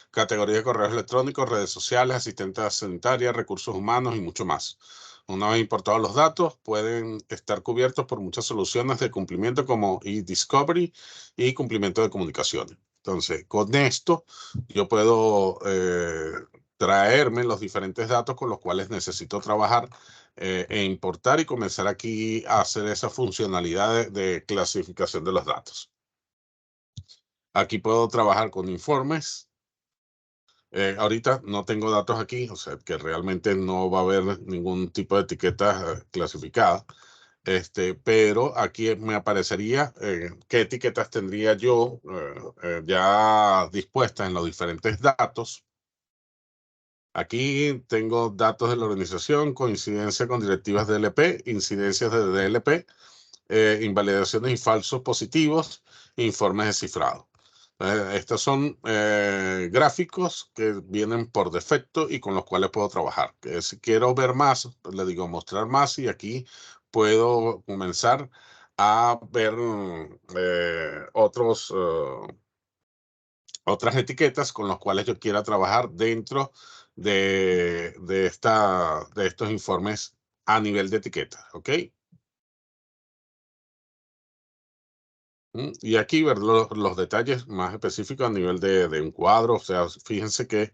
S2: categorías de correos electrónicos, redes sociales, asistentes sanitarias, recursos humanos y mucho más. Una vez importados los datos, pueden estar cubiertos por muchas soluciones de cumplimiento como eDiscovery y cumplimiento de comunicaciones. Entonces, con esto yo puedo traerme los diferentes datos con los cuales necesito trabajar e importar y comenzar aquí a hacer esa funcionalidad de clasificación de los datos. Aquí puedo trabajar con informes. Ahorita no tengo datos aquí, o sea que realmente no va a haber ningún tipo de etiqueta clasificada. Pero aquí me aparecería qué etiquetas tendría yo ya dispuestas en los diferentes datos. Aquí tengo datos de la organización, coincidencia con directivas DLP, incidencias de DLP, invalidaciones y falsos positivos, informes descifrados. Estos son gráficos que vienen por defecto y con los cuales puedo trabajar. Si quiero ver más, le digo mostrar más y aquí puedo comenzar a ver otras etiquetas con las cuales yo quiera trabajar dentro de estos informes a nivel de etiqueta, ¿ok? Y aquí ver los detalles más específicos a nivel de un cuadro. O sea, fíjense que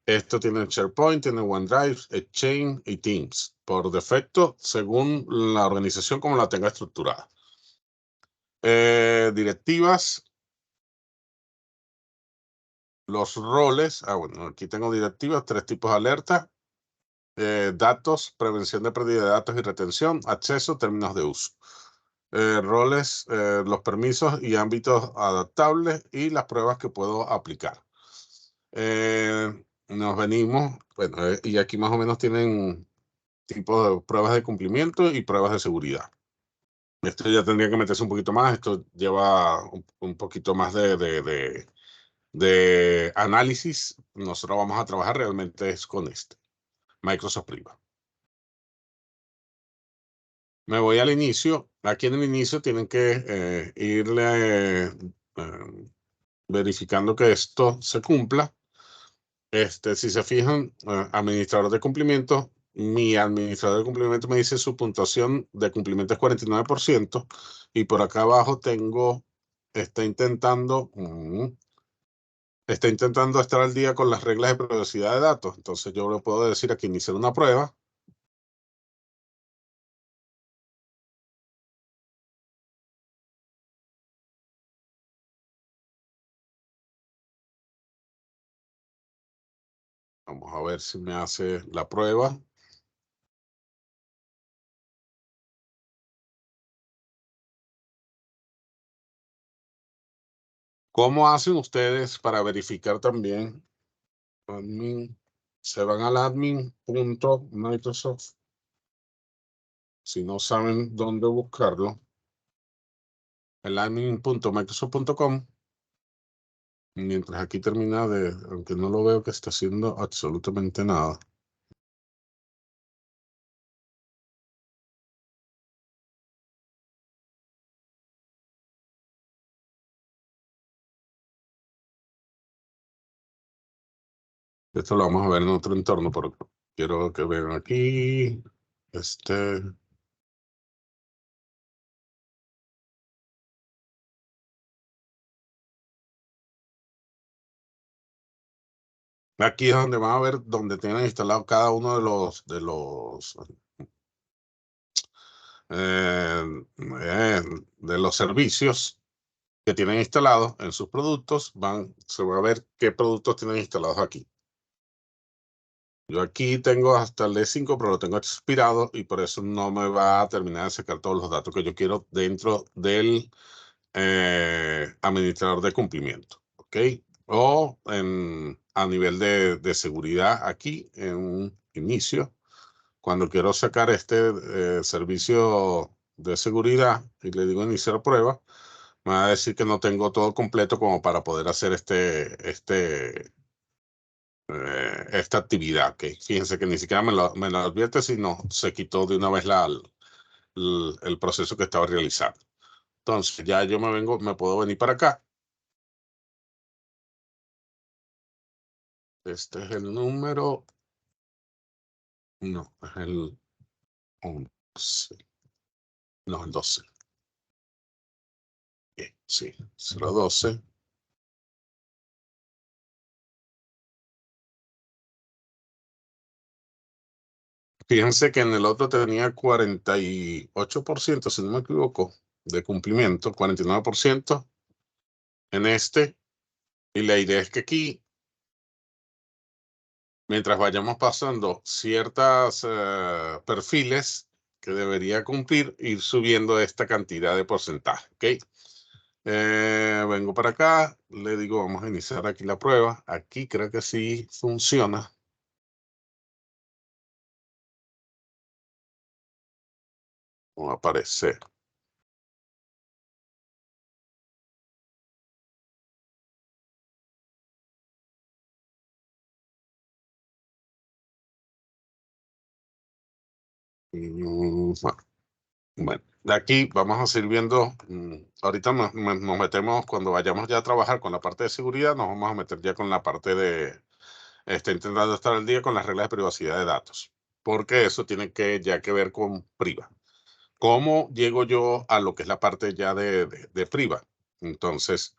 S2: esto tiene SharePoint, tiene OneDrive, Exchange y Teams. Por defecto, según la organización como la tenga estructurada. Directivas. Los roles. Bueno, aquí tengo directivas, 3 tipos de alerta. Datos, prevención de pérdida de datos y retención. Acceso, términos de uso. Roles, los permisos y ámbitos adaptables y las pruebas que puedo aplicar. Nos venimos, bueno, y aquí más o menos tienen tipos de pruebas de cumplimiento y pruebas de seguridad. Esto ya tendría que meterse un poquito más, esto lleva un poquito más de análisis. Nosotros vamos a trabajar realmente es con Microsoft Priva. Me voy al inicio. Aquí en el inicio tienen que irle verificando que esto se cumpla. Si se fijan, administrador de cumplimiento, mi administrador de cumplimiento me dice su puntuación de cumplimiento es 49%, y por acá abajo tengo, está intentando estar al día con las reglas de privacidad de datos. Entonces yo le puedo decir aquí iniciar una prueba. Vamos a ver si me hace la prueba. ¿Cómo hacen ustedes para verificar también? Admin, se van al admin.microsoft. Si no saben dónde buscarlo, el admin.microsoft.com. Mientras aquí termina aunque no lo veo que está haciendo absolutamente nada. Esto lo vamos a ver en otro entorno, pero quiero que vean aquí. Aquí es donde van a ver donde tienen instalado cada uno de los servicios que tienen instalados en sus productos. Se va a ver qué productos tienen instalados aquí. Yo aquí tengo hasta el D5, pero lo tengo expirado y por eso no me va a terminar de sacar todos los datos que yo quiero dentro del administrador de cumplimiento. ¿Ok? O a nivel de seguridad aquí en un inicio. Cuando quiero sacar este servicio de seguridad y le digo iniciar prueba, me va a decir que no tengo todo completo como para poder hacer esta actividad. Que fíjense que ni siquiera me lo advierte, sino se quitó de una vez el proceso que estaba realizando. Entonces ya yo me puedo venir para acá. Este es el número. No, es el 11. No, el 12. Bien, sí, 012. Fíjense que en el otro tenía 48%, si no me equivoco, de cumplimiento, 49% en este. Y la idea es que aquí, mientras vayamos pasando ciertos perfiles que debería cumplir, ir subiendo esta cantidad de porcentaje. ¿Ok? Vengo para acá, le digo, vamos a iniciar aquí la prueba. Aquí creo que sí funciona. Va a aparecer. Bueno, de aquí vamos a seguir viendo, ahorita nos metemos, cuando vayamos ya a trabajar con la parte de seguridad, nos vamos a meter ya con la parte de, intentando estar al día con las reglas de privacidad de datos, porque eso tiene ya que ver con Priva. ¿Cómo llego yo a lo que es la parte ya de Priva? Entonces,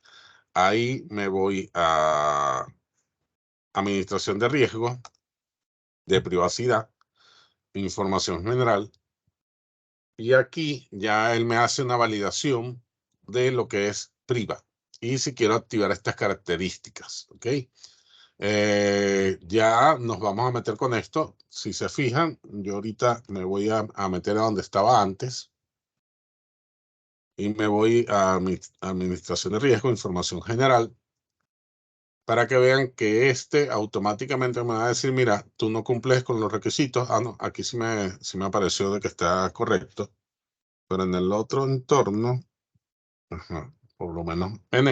S2: ahí me voy a administración de riesgo, de privacidad, información general, y aquí ya él me hace una validación de lo que es Priva y si quiero activar estas características, ¿ok? Ya nos vamos a meter con esto. Si se fijan, yo ahorita me voy a meter a donde estaba antes y me voy a mi administración de riesgo, información general, para que vean que automáticamente me va a decir, mira, tú no cumples con los requisitos. Ah, no, aquí sí me apareció de que está correcto, pero en el otro entorno, ajá, por lo menos en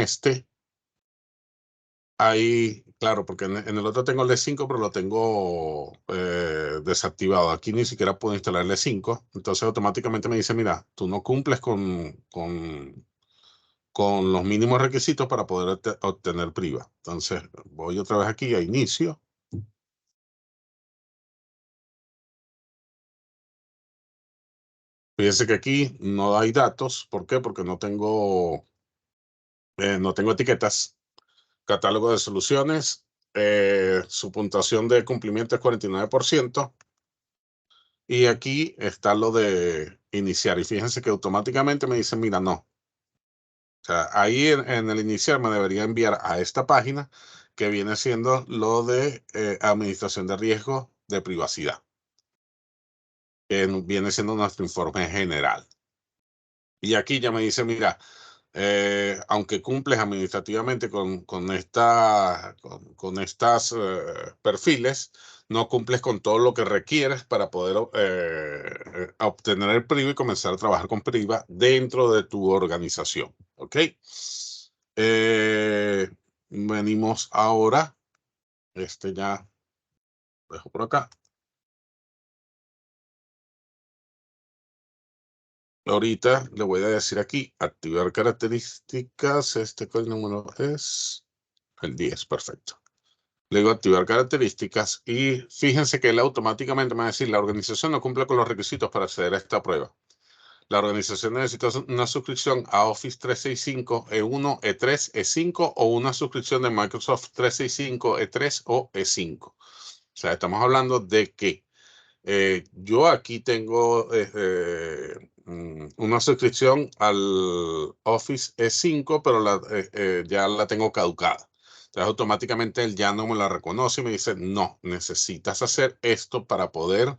S2: ahí, claro, porque en el otro tengo el E5, pero lo tengo desactivado. Aquí ni siquiera puedo instalar el E5, entonces automáticamente me dice, mira, tú no cumples con los mínimos requisitos para poder obtener Priva. Entonces, voy otra vez aquí a inicio. Fíjense que aquí no hay datos. ¿Por qué? Porque no tengo etiquetas. Catálogo de soluciones. Su puntuación de cumplimiento es 49%. Y aquí está lo de iniciar. Y fíjense que automáticamente me dice, mira, no. O sea, ahí en el iniciar me debería enviar a esta página que viene siendo lo de administración de riesgo de privacidad, que viene siendo nuestro informe general. Y aquí ya me dice, mira, aunque cumples administrativamente con estas perfiles, no cumples con todo lo que requieres para poder obtener el PRIVA y comenzar a trabajar con PRIVA dentro de tu organización. ¿Ok? Venimos ahora. Ya dejo por acá. Ahorita le voy a decir aquí, activar características. El número es el 10, perfecto. Le digo activar características y fíjense que él automáticamente me va a decir, la organización no cumple con los requisitos para acceder a esta prueba. La organización necesita una suscripción a Office 365, E1, E3, E5 o una suscripción de Microsoft 365, E3 o E5. O sea, estamos hablando de que yo aquí tengo una suscripción al Office E5, pero ya la tengo caducada. Entonces automáticamente él ya no me la reconoce y me dice, no, necesitas hacer esto para poder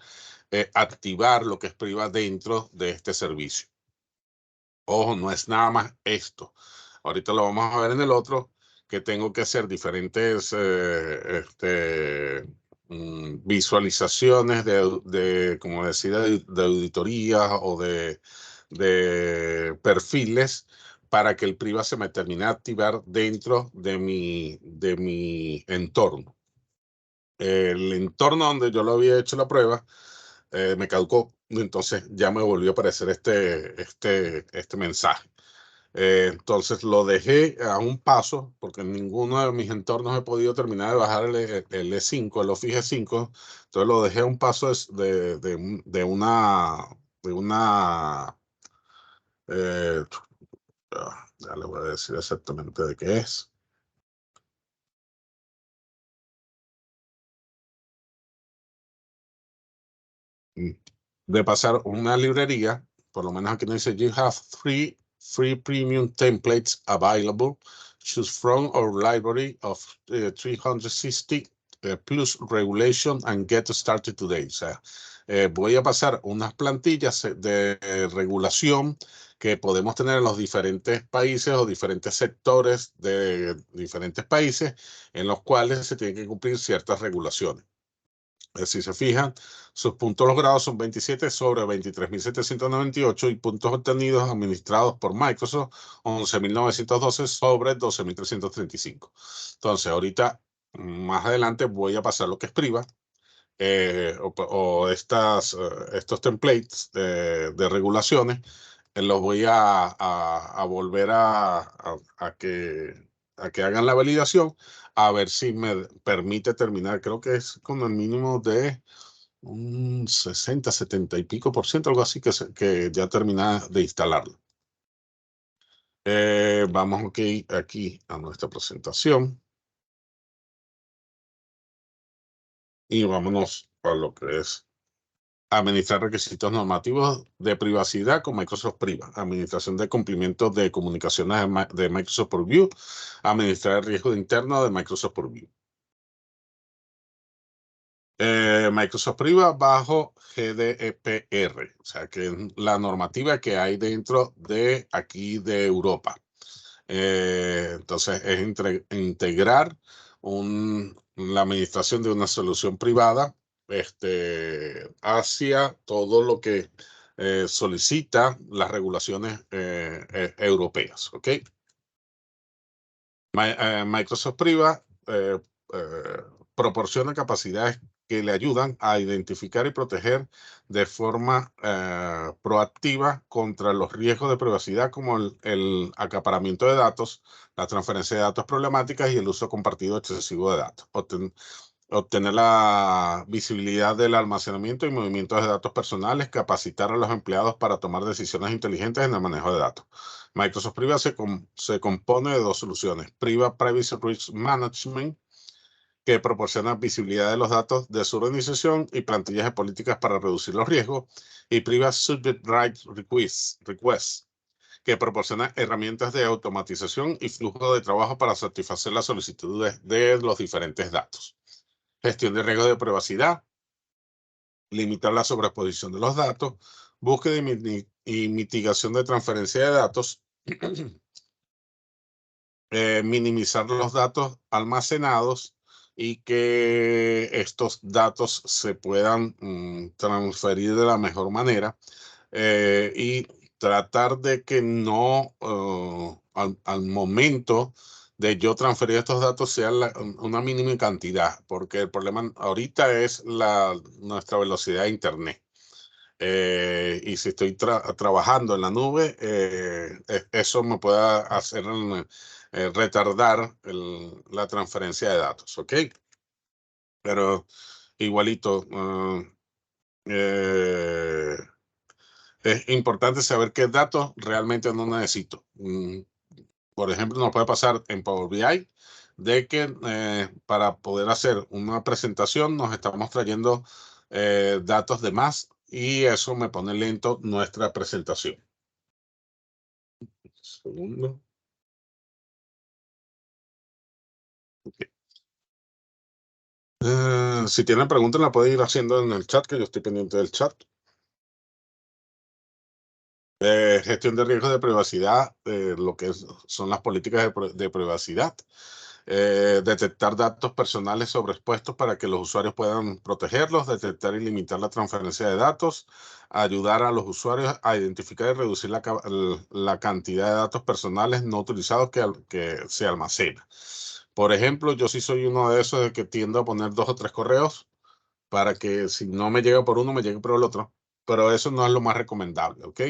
S2: activar lo que es Priva dentro de este servicio. Ojo, no es nada más esto. Ahorita lo vamos a ver en el otro, que tengo que hacer diferentes visualizaciones como decía, de auditoría o de perfiles para que el Priva se me termine de activar dentro de mi entorno. El entorno donde yo lo había hecho la prueba me caducó, entonces ya me volvió a aparecer este mensaje. Entonces lo dejé a un paso porque en ninguno de mis entornos he podido terminar de bajar el E5, el Office E5. Entonces lo dejé a un paso de una ya le voy a decir exactamente de qué es. De pasar una librería, por lo menos aquí nos dice, you have 3 free premium templates available. Choose from our library of 360 plus regulation and get started today. O sea, voy a pasar unas plantillas de regulación que podemos tener en los diferentes países o diferentes sectores de diferentes países en los cuales se tienen que cumplir ciertas regulaciones. Si se fijan, sus puntos logrados son 27 sobre 23.798 y puntos obtenidos administrados por Microsoft 11.912 sobre 12.335. Entonces, ahorita, más adelante, voy a pasar lo que es Priva o estos templates de regulaciones los voy a volver a que hagan la validación, a ver si me permite terminar. Creo que es con el mínimo de un 60, 70 y pico %, algo así, que ya termina de instalarlo. Vamos aquí a nuestra presentación. Y vámonos a lo que es administrar requisitos normativos de privacidad con Microsoft Priva, administración de cumplimiento de comunicaciones de Microsoft Purview, administrar el riesgo interno de Microsoft Purview. Microsoft Priva bajo GDPR, o sea que es la normativa que hay dentro de aquí de Europa. Entonces es integrar la administración de una solución privada hacia todo lo que solicita las regulaciones europeas. ¿Ok? Microsoft Priva proporciona capacidades que le ayudan a identificar y proteger de forma proactiva contra los riesgos de privacidad como el acaparamiento de datos, la transferencia de datos problemáticas y el uso compartido excesivo de datos. Obtener la visibilidad del almacenamiento y movimientos de datos personales, capacitar a los empleados para tomar decisiones inteligentes en el manejo de datos. Microsoft Priva se compone de dos soluciones: Priva Privacy Risk Management, que proporciona visibilidad de los datos de su organización y plantillas de políticas para reducir los riesgos, y Priva Subject Right Request, que proporciona herramientas de automatización y flujo de trabajo para satisfacer las solicitudes de los diferentes datos. Gestión de riesgos de privacidad, limitar la sobreexposición de los datos, búsqueda y mitigación de transferencia de datos, minimizar los datos almacenados y que estos datos se puedan transferir de la mejor manera, y tratar de que no al momento de yo transferir estos datos sea una mínima cantidad, porque el problema ahorita es nuestra velocidad de internet. Y si estoy trabajando en la nube, eso me puede hacer retardar la transferencia de datos, ¿ok? Pero igualito, es importante saber qué datos realmente no necesito. Por ejemplo, nos puede pasar en Power BI de que para poder hacer una presentación nos estamos trayendo datos de más y eso me pone lento nuestra presentación. Segundo. Okay. Si tienen preguntas, la pueden ir haciendo en el chat, que yo estoy pendiente del chat. Gestión de riesgos de privacidad, lo que son las políticas de privacidad. Detectar datos personales sobreexpuestos para que los usuarios puedan protegerlos, detectar y limitar la transferencia de datos, ayudar a los usuarios a identificar y reducir la cantidad de datos personales no utilizados que se almacena. Por ejemplo, yo sí soy uno de esos de que tiendo a poner 2 o 3 correos para que si no me llega por uno, me llegue por el otro, pero eso no es lo más recomendable, ¿ok?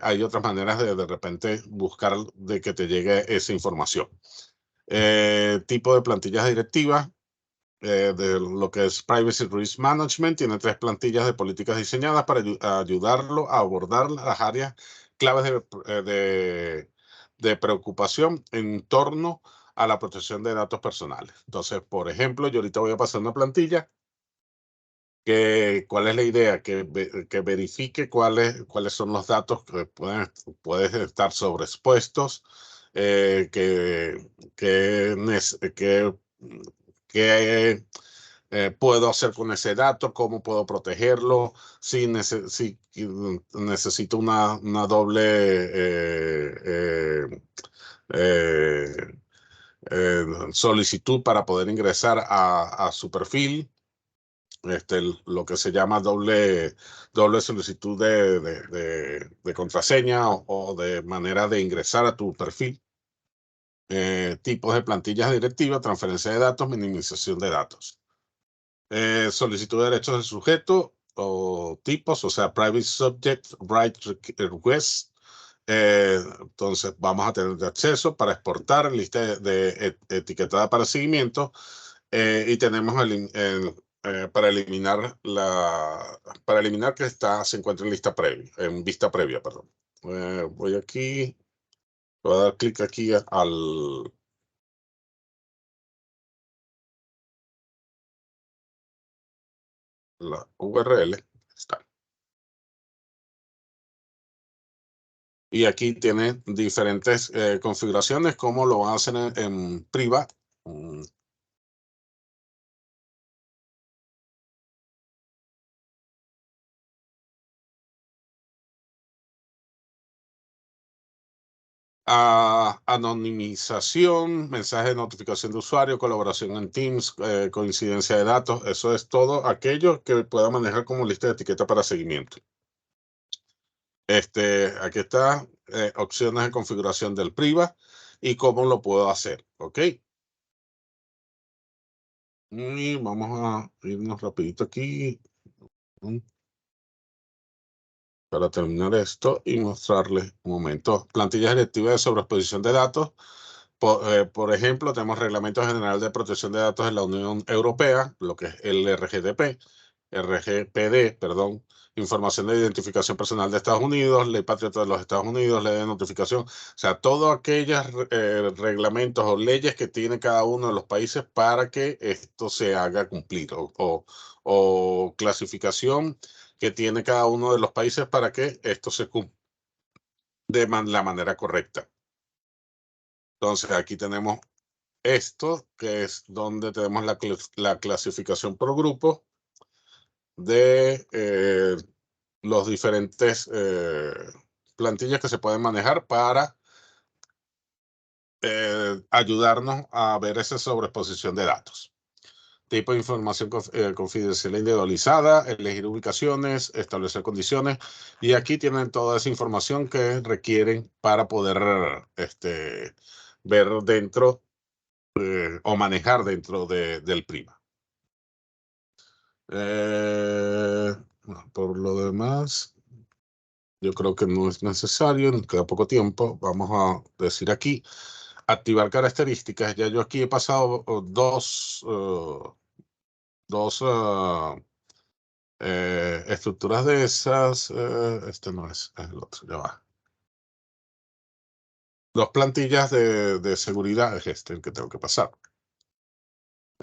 S2: Hay otras maneras de repente buscar de que te llegue esa información. Tipo de plantillas directivas, de lo que es Privacy Risk Management, tiene 3 plantillas de políticas diseñadas para ayudarlo a abordar las áreas claves de preocupación en torno a la protección de datos personales. Entonces, por ejemplo, yo ahorita voy a pasar una plantilla ¿cuál es la idea? Que verifique cuáles son los datos que pueden estar sobreexpuestos, qué puedo hacer con ese dato, cómo puedo protegerlo, si necesito una doble solicitud para poder ingresar a su perfil. Lo que se llama doble solicitud de contraseña o de manera de ingresar a tu perfil. Tipos de plantillas directivas, transferencia de datos, minimización de datos. Solicitud de derechos del sujeto o tipos, o sea, Private Subject Right Request. Entonces vamos a tener acceso para exportar lista de etiquetada para seguimiento, y tenemos para eliminar que se encuentra en lista previa, en vista previa, perdón. Voy aquí, voy a dar clic aquí la URL. Está. Y aquí tiene diferentes configuraciones, como lo van a hacer en Priva. Anonimización, mensaje de notificación de usuario, colaboración en Teams, coincidencia de datos. Eso es todo aquello que pueda manejar como lista de etiqueta para seguimiento. Aquí está, opciones de configuración del Priva y cómo lo puedo hacer, ¿ok? Y vamos a irnos rapidito aquí para terminar esto y mostrarles un momento. Plantillas directivas de sobreexposición de datos. Por ejemplo, tenemos Reglamento General de Protección de Datos de la Unión Europea, lo que es el RGPD, perdón, Información de Identificación Personal de Estados Unidos, Ley Patriota de los Estados Unidos, Ley de Notificación, o sea, todos aquellos reglamentos o leyes que tiene cada uno de los países para que esto se haga cumplir, o clasificación que tiene cada uno de los países para que esto se cumpla de la manera correcta. Entonces, aquí tenemos esto, que es donde tenemos la clasificación por grupo de los diferentes plantillas que se pueden manejar para ayudarnos a ver esa sobreexposición de datos. Tipo de información confidencial e individualizada, elegir ubicaciones, establecer condiciones, y aquí tienen toda esa información que requieren para poder ver dentro o manejar dentro del Priva. Por lo demás, yo creo que no es necesario, nos queda poco tiempo. Vamos a decir aquí, activar características. Ya yo aquí he pasado dos estructuras de esas. Este no es el otro, ya va. Dos plantillas de seguridad es el que tengo que pasar.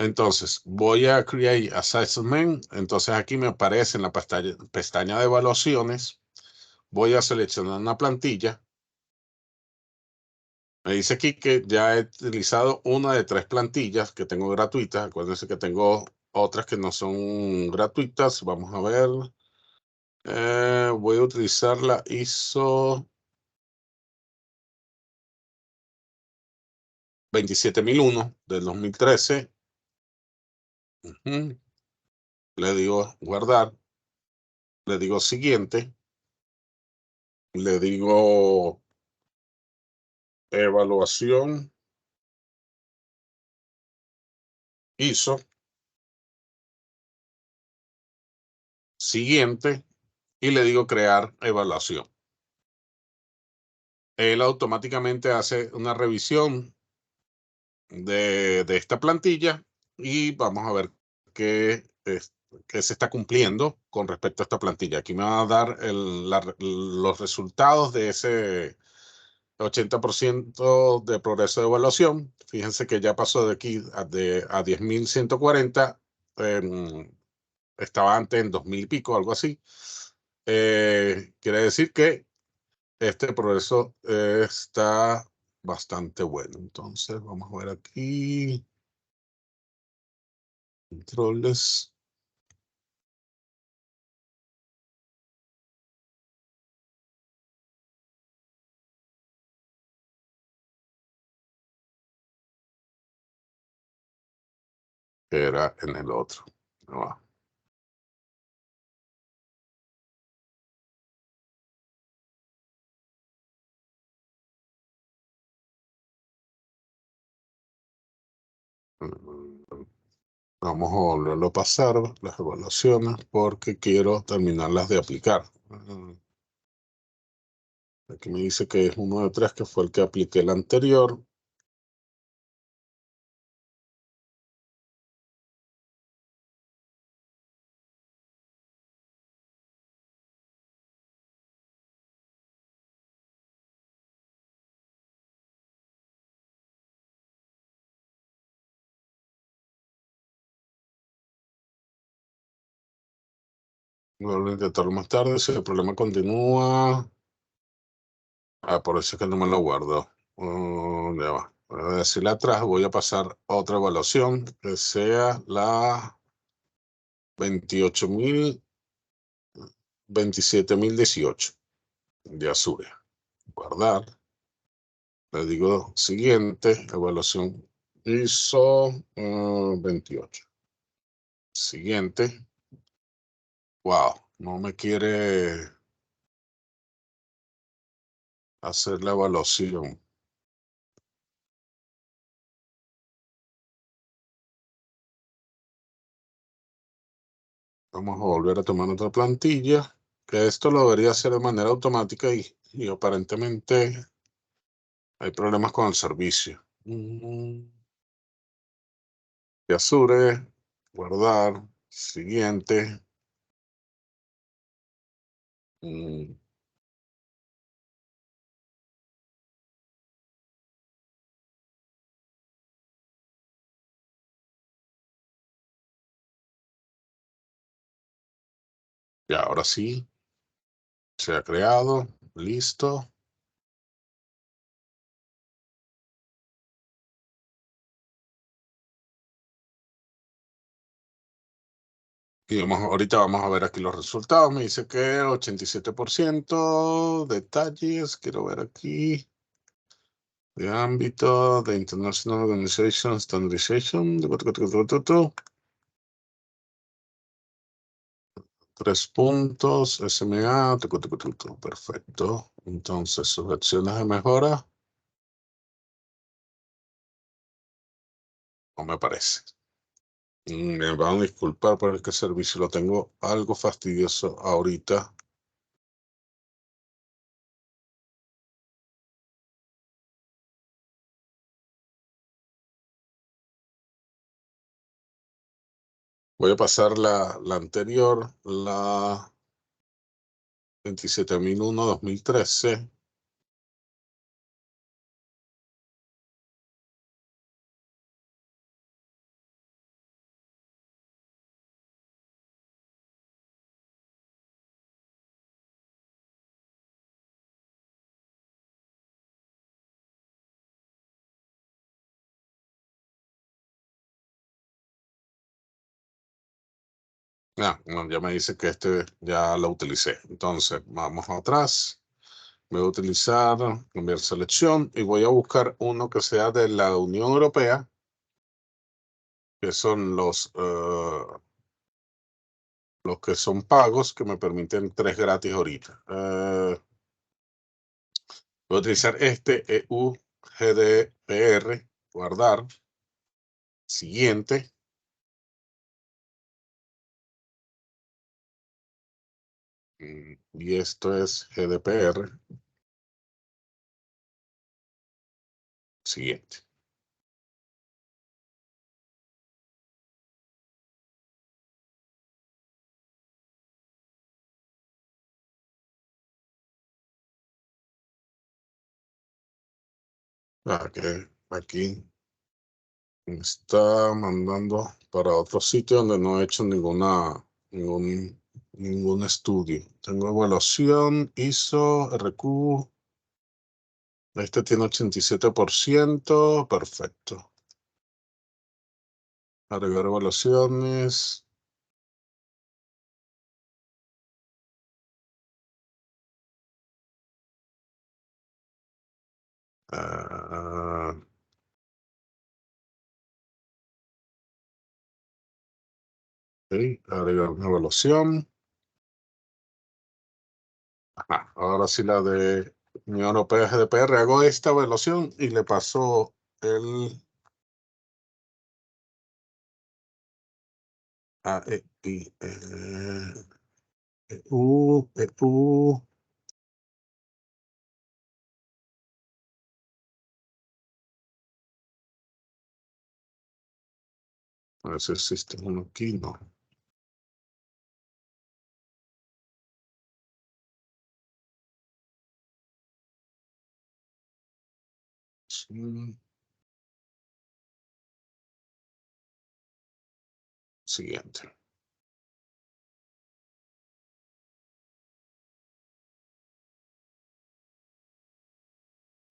S2: Entonces, voy a Create Assessment. Entonces, aquí me aparece en la pestaña de evaluaciones. Voy a seleccionar una plantilla. Me dice aquí que ya he utilizado una de 3 plantillas que tengo gratuitas. Acuérdense que tengo otras que no son gratuitas. Vamos a ver. Voy a utilizar la ISO 27001 del 2013. Le digo guardar. Le digo siguiente. Le digo evaluación ISO. Siguiente. Y le digo crear evaluación. Él automáticamente hace una revisión de esta plantilla y vamos a ver qué se está cumpliendo con respecto a esta plantilla. Aquí me va a dar los resultados de ese 80% de progreso de evaluación. Fíjense que ya pasó de aquí a 10.140. Estaba antes en 2.000 y pico, algo así. Quiere decir que este progreso está bastante bueno. Entonces, vamos a ver aquí. Controles. Era en el otro. No va. Vamos a volverlo a pasar, las evaluaciones, porque quiero terminarlas de aplicar. Aquí me dice que es 1 de 3, que fue el que apliqué el anterior. Vuelvo a intentarlo más tarde. Si el problema continúa. Por eso es que no me lo guardo. Ya va. Voy a decirle atrás, voy a pasar otra evaluación que sea la 27.018 de Azure. Guardar. Le digo siguiente, evaluación ISO 28. Siguiente. Wow, no me quiere hacer la evaluación. Vamos a volver a tomar otra plantilla, que esto lo debería hacer de manera automática y aparentemente hay problemas con el servicio. De Azure, guardar, siguiente. Y ahora sí, se ha creado, listo. Y ahorita vamos a ver aquí los resultados. Me dice que 87%, detalles, quiero ver aquí. De ámbito, de International Organization Standardization. 3 puntos, SMA, perfecto. Entonces, sus acciones de mejora. No me parece. Me van a disculpar por el que servicio lo tengo algo fastidioso ahorita. Voy a pasar la anterior, la 27.001-2013. No, ya me dice que este ya lo utilicé. Entonces, vamos atrás. Voy a utilizar, cambiar selección y voy a buscar uno que sea de la Unión Europea, que son los que son pagos, que me permiten 3 gratis ahorita. Voy a utilizar este EU GDPR, guardar, siguiente. Y esto es GDPR, siguiente. Aquí me está mandando para otro sitio donde no he hecho ningún estudio. Tengo evaluación, ISO, RQ. Este tiene 87%, perfecto. Agregar evaluaciones. Agregar una evaluación. Ahora sí la de Unión Europea GDPR. Hago esta evaluación y le paso A, E, I, U, U. A ver si existe uno aquí, no. Sí. Siguiente.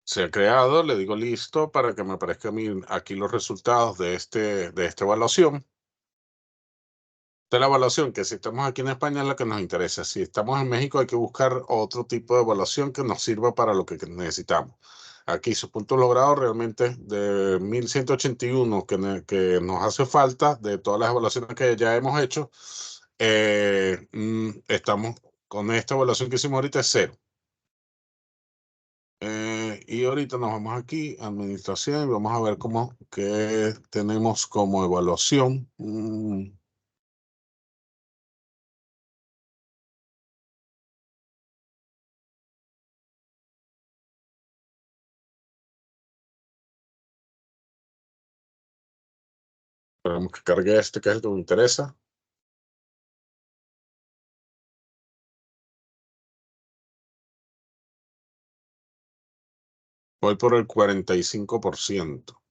S2: Se ha creado, le digo listo para que me aparezcan aquí los resultados de esta evaluación. De la evaluación, que si estamos aquí en España es la que nos interesa. Si estamos en México hay que buscar otro tipo de evaluación que nos sirva para lo que necesitamos. Aquí su punto logrado realmente de 1181 que nos hace falta de todas las evaluaciones que ya hemos hecho. Estamos con esta evaluación que hicimos ahorita es 0. Y ahorita nos vamos aquí, administración, y vamos a ver qué tenemos como evaluación. Esperamos que cargue este, que es el que me interesa. Voy por el 45%.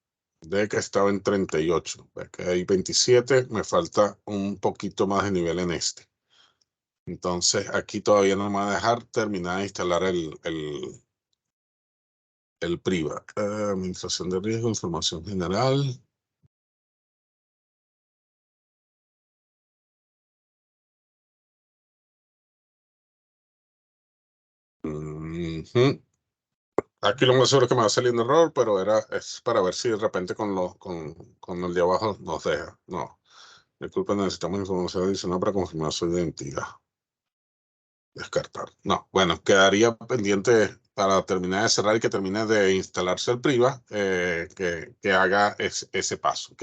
S2: De que estaba en 38. De que hay 27, me falta un poquito más de nivel en este. Entonces, aquí todavía no me va a dejar terminar de instalar el PRIVA. Administración de riesgo, información general. Aquí lo más seguro es que me va a salir un error, pero es para ver si de repente con el de abajo nos deja. No. Disculpen, necesitamos información adicional para confirmar su identidad. Descartar. No. Bueno, quedaría pendiente para terminar de cerrar y que termine de instalarse el PRIVA, que haga ese paso. ¿Ok?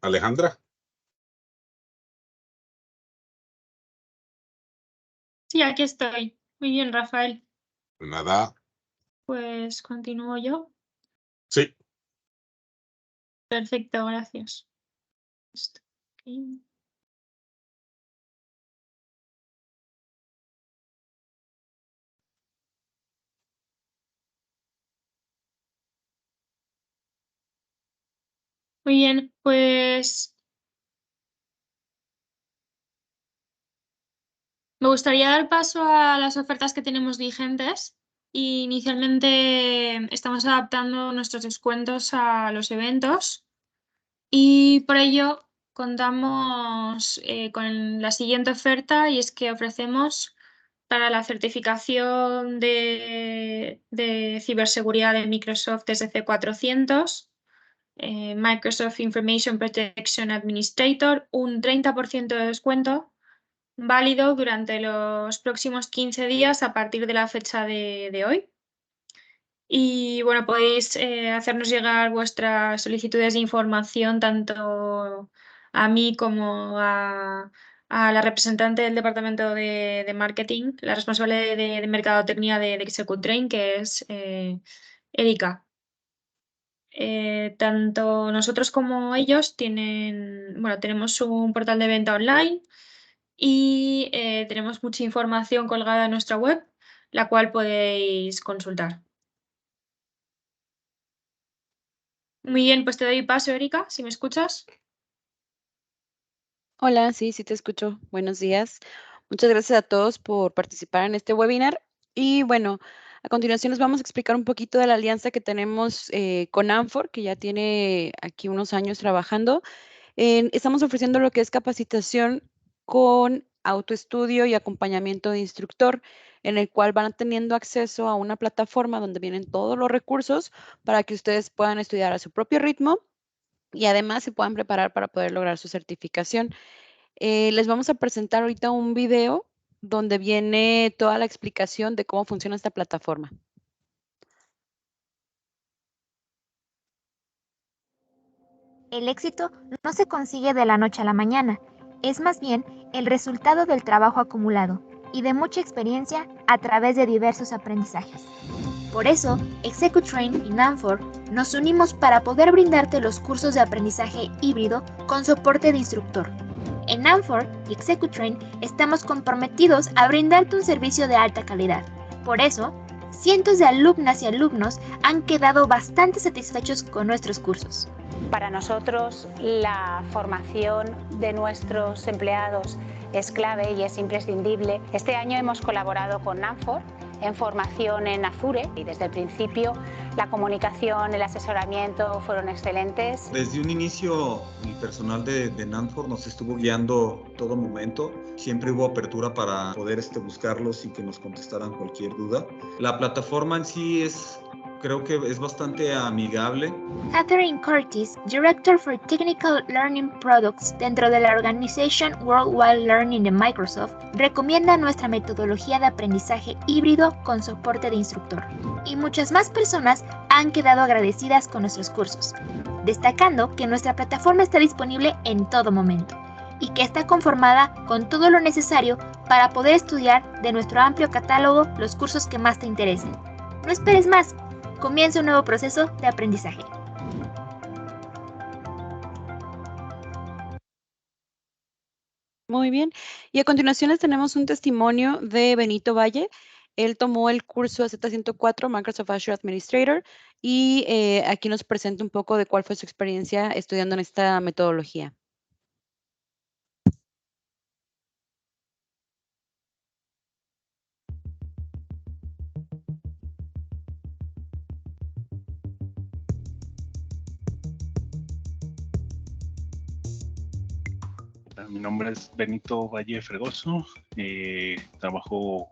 S2: Alejandra.
S1: Sí, aquí estoy. Muy bien, Rafael.
S2: Nada.
S1: Pues continúo yo.
S2: Sí.
S1: Perfecto, gracias. Esto aquí. Muy bien, pues me gustaría dar paso a las ofertas que tenemos vigentes. Y inicialmente estamos adaptando nuestros descuentos a los eventos y por ello contamos con la siguiente oferta, y es que ofrecemos para la certificación de ciberseguridad de Microsoft SC400, Microsoft Information Protection Administrator, un 30% de descuento válido durante los próximos 15 días a partir de la fecha de hoy. Y bueno, podéis hacernos llegar vuestras solicitudes de información tanto a mí como a la representante del departamento de marketing, la responsable de mercadotecnia de Secutrain, que es Erika. Tanto nosotros como ellos tenemos un portal de venta online y tenemos mucha información colgada en nuestra web, la cual podéis consultar. Muy bien, pues te doy paso, Erika, si me escuchas.
S4: Hola, sí, sí te escucho. Buenos días. Muchas gracias a todos por participar en este webinar. Y bueno, a continuación les vamos a explicar un poquito de la alianza que tenemos con Amfor, que ya tiene aquí unos años trabajando. Estamos ofreciendo lo que es capacitación con autoestudio y acompañamiento de instructor, en el cual van teniendo acceso a una plataforma donde vienen todos los recursos para que ustedes puedan estudiar a su propio ritmo y además se puedan preparar para poder lograr su certificación. Les vamos a presentar ahorita un video donde viene toda la explicación de cómo funciona esta plataforma.
S5: El éxito no se consigue de la noche a la mañana, es más bien el resultado del trabajo acumulado y de mucha experiencia a través de diversos aprendizajes. Por eso, ExecuTrain y Nanfor nos unimos para poder brindarte los cursos de aprendizaje híbrido con soporte de instructor. En Nanfor y ExecuTrain estamos comprometidos a brindarte un servicio de alta calidad. Por eso, cientos de alumnas y alumnos han quedado bastante satisfechos con nuestros cursos.
S6: Para nosotros, la formación de nuestros empleados es clave y es imprescindible. Este año hemos colaborado con Nanfor en formación en Azure y desde el principio la comunicación, el asesoramiento fueron excelentes.
S7: Desde un inicio el personal de Nanfor nos estuvo guiando todo momento. Siempre hubo apertura para poder buscarlos y que nos contestaran cualquier duda. La plataforma en sí creo que es bastante amigable.
S5: Catherine Curtis, Director for Technical Learning Products dentro de la organización Worldwide Learning de Microsoft, recomienda nuestra metodología de aprendizaje híbrido con soporte de instructor. Y muchas más personas han quedado agradecidas con nuestros cursos, destacando que nuestra plataforma está disponible en todo momento y que está conformada con todo lo necesario para poder estudiar de nuestro amplio catálogo los cursos que más te interesen. No esperes más. Comienza un nuevo proceso de aprendizaje.
S4: Muy bien. Y a continuación les tenemos un testimonio de Benito Valle. Él tomó el curso AZ-104 Microsoft Azure Administrator y aquí nos presenta un poco de cuál fue su experiencia estudiando en esta metodología.
S8: Mi nombre es Benito Valle Fregoso, trabajo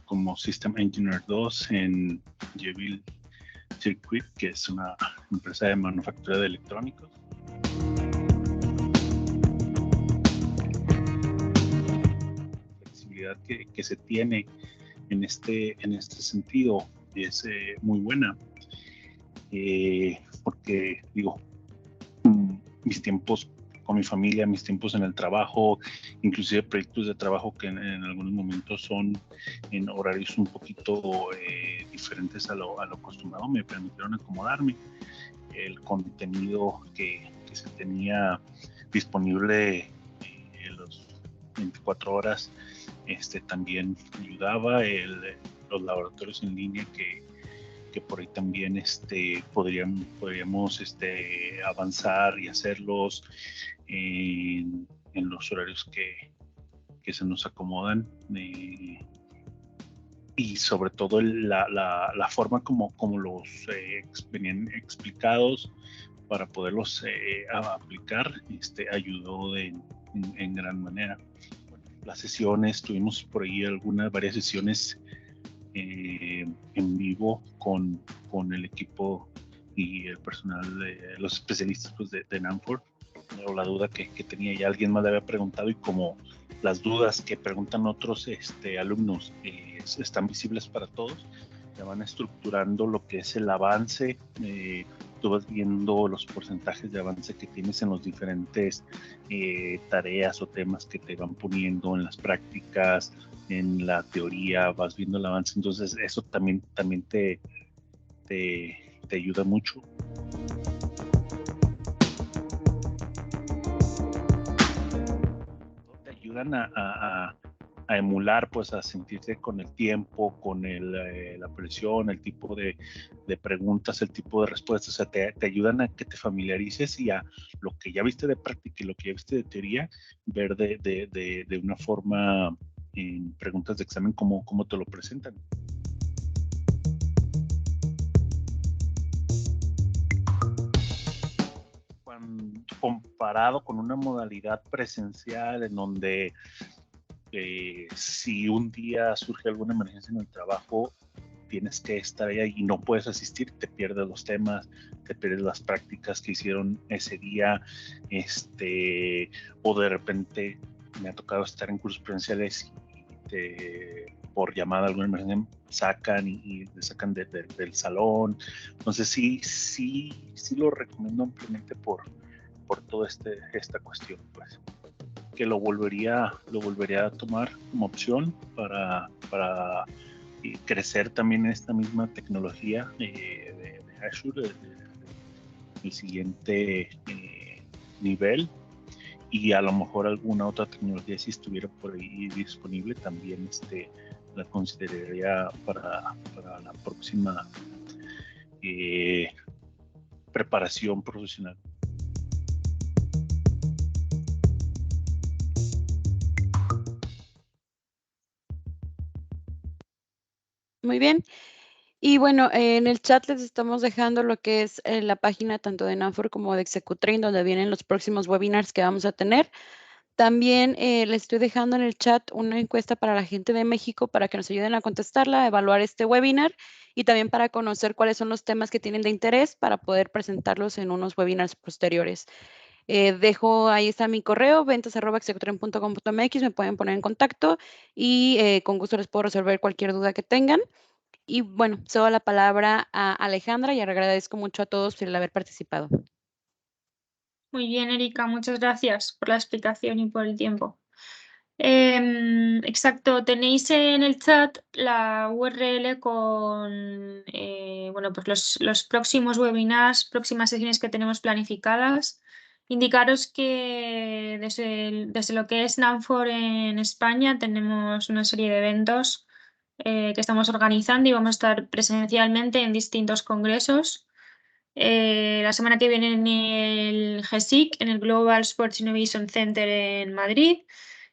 S8: como System Engineer 2 en Yevil Circuit, que es una empresa de manufactura de electrónicos. La flexibilidad que se tiene en este sentido es muy buena, porque digo, mis tiempos con mi familia, mis tiempos en el trabajo, inclusive proyectos de trabajo que en algunos momentos son en horarios un poquito diferentes a lo acostumbrado, me permitieron acomodarme. El contenido que se tenía disponible en los 24 horas también ayudaba, los laboratorios en línea que por ahí también podríamos avanzar y hacerlos en los horarios que se nos acomodan, y sobre todo la forma como los venían explicados para poderlos aplicar ayudó en gran manera. Bueno, las sesiones, tuvimos por ahí varias sesiones en vivo con el equipo y el personal de los especialistas de Nanfor. Pero la duda que tenía ya alguien más le había preguntado, y como las dudas que preguntan otros alumnos están visibles para todos, ya van estructurando lo que es el avance. Tú vas viendo los porcentajes de avance que tienes en los diferentes tareas o temas que te van poniendo en las prácticas, en la teoría, vas viendo el avance. Entonces eso también te ayuda mucho. Te ayudan a emular, pues a sentirte con el tiempo, con la presión, el tipo de preguntas, el tipo de respuestas. O sea, te ayudan a que te familiarices y a lo que ya viste de práctica y lo que ya viste de teoría, ver de una forma en preguntas de examen cómo te lo presentan. Comparado con una modalidad presencial en donde si un día surge alguna emergencia en el trabajo, tienes que estar ahí y no puedes asistir, te pierdes los temas, te pierdes las prácticas que hicieron ese día, o de repente me ha tocado estar en cursos presenciales y por llamada alguna emergencia sacan y te sacan del salón. Entonces sí lo recomiendo ampliamente por por toda esta cuestión, pues, que lo volvería a tomar como opción para crecer también en esta misma tecnología de Azure, el siguiente nivel, y a lo mejor alguna otra tecnología, si estuviera por ahí disponible, también la consideraría para la próxima preparación profesional.
S4: Muy bien. Y bueno, en el chat les estamos dejando lo que es la página tanto de Nanfor como de Executrain, donde vienen los próximos webinars que vamos a tener. También les estoy dejando en el chat una encuesta para la gente de México para que nos ayuden a contestarla, a evaluar este webinar y también para conocer cuáles son los temas que tienen de interés para poder presentarlos en unos webinars posteriores. Dejo, ahí está mi correo, ventas@executrain.com.mx, me pueden poner en contacto y con gusto les puedo resolver cualquier duda que tengan. Y bueno, cedo la palabra a Alejandra y agradezco mucho a todos por el haber participado.
S1: Muy bien, Erika, muchas gracias por la explicación y por el tiempo. Exacto, tenéis en el chat la URL con bueno, pues los próximos webinars, próximas sesiones que tenemos planificadas. Indicaros que desde lo que es Nanfor en España tenemos una serie de eventos que estamos organizando y vamos a estar presencialmente en distintos congresos. La semana que viene en el GSIC, en el Global Sports Innovation Center en Madrid.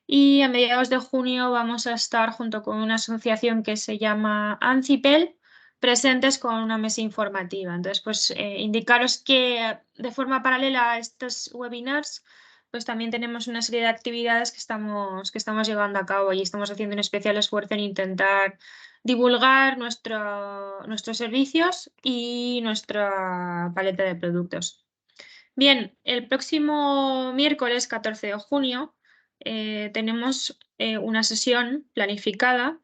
S1: Y a mediados de junio vamos a estar junto con una asociación que se llama Ancipel, presentes con una mesa informativa. Entonces, pues indicaros que de forma paralela a estos webinars, pues también tenemos una serie de actividades que estamos llevando a cabo y estamos haciendo un especial esfuerzo en intentar divulgar nuestros servicios y nuestra paleta de productos. Bien, el próximo miércoles 14 de junio tenemos una sesión planificada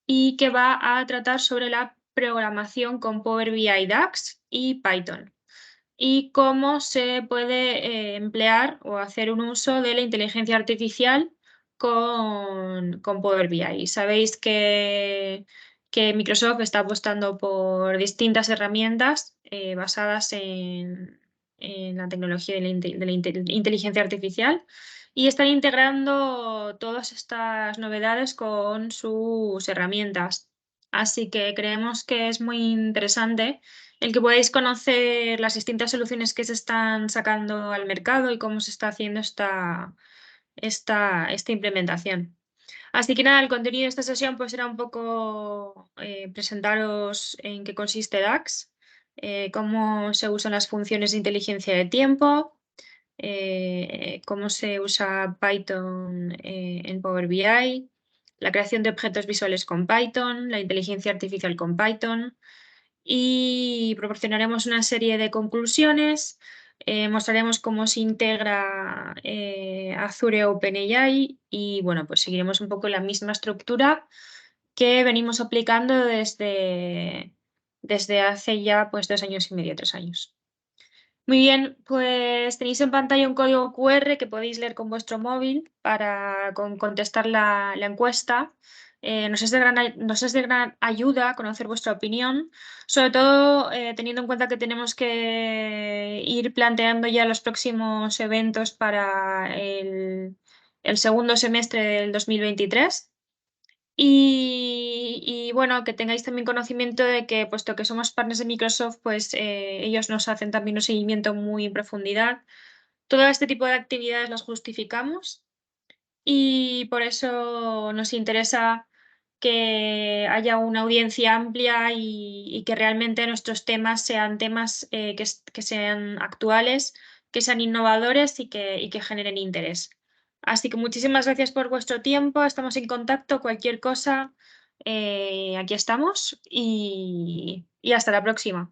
S1: y que va a tratar sobre la programación con Power BI DAX y Python y cómo se puede emplear o hacer un uso de la inteligencia artificial con Power BI. Sabéis que Microsoft está apostando por distintas herramientas basadas en la tecnología de la inteligencia artificial y están integrando todas estas novedades con sus herramientas. Así que creemos que es muy interesante el que podáis conocer las distintas soluciones que se están sacando al mercado y cómo se está haciendo esta implementación. Así que nada, el contenido de esta sesión pues será un poco presentaros en qué consiste DAX, cómo se usan las funciones de inteligencia de tiempo, cómo se usa Python en Power BI, la creación de objetos visuales con Python, la inteligencia artificial con Python y proporcionaremos una serie de conclusiones. Mostraremos cómo se integra Azure OpenAI y bueno, pues seguiremos un poco la misma estructura que venimos aplicando desde hace ya pues 2 años y medio, 3 años. Muy bien, pues tenéis en pantalla un código QR que podéis leer con vuestro móvil para contestar la encuesta. Nos es de gran ayuda conocer vuestra opinión, sobre todo teniendo en cuenta que tenemos que ir planteando ya los próximos eventos para el segundo semestre del 2023. Y bueno, que tengáis también conocimiento de que, puesto que somos partners de Microsoft, pues ellos nos hacen también un seguimiento muy en profundidad. Todo este tipo de actividades las justificamos y por eso nos interesa que haya una audiencia amplia y que realmente nuestros temas sean temas que sean actuales, que sean innovadores y que generen interés. Así que muchísimas gracias por vuestro tiempo, estamos en contacto, cualquier cosa, aquí estamos y hasta la próxima.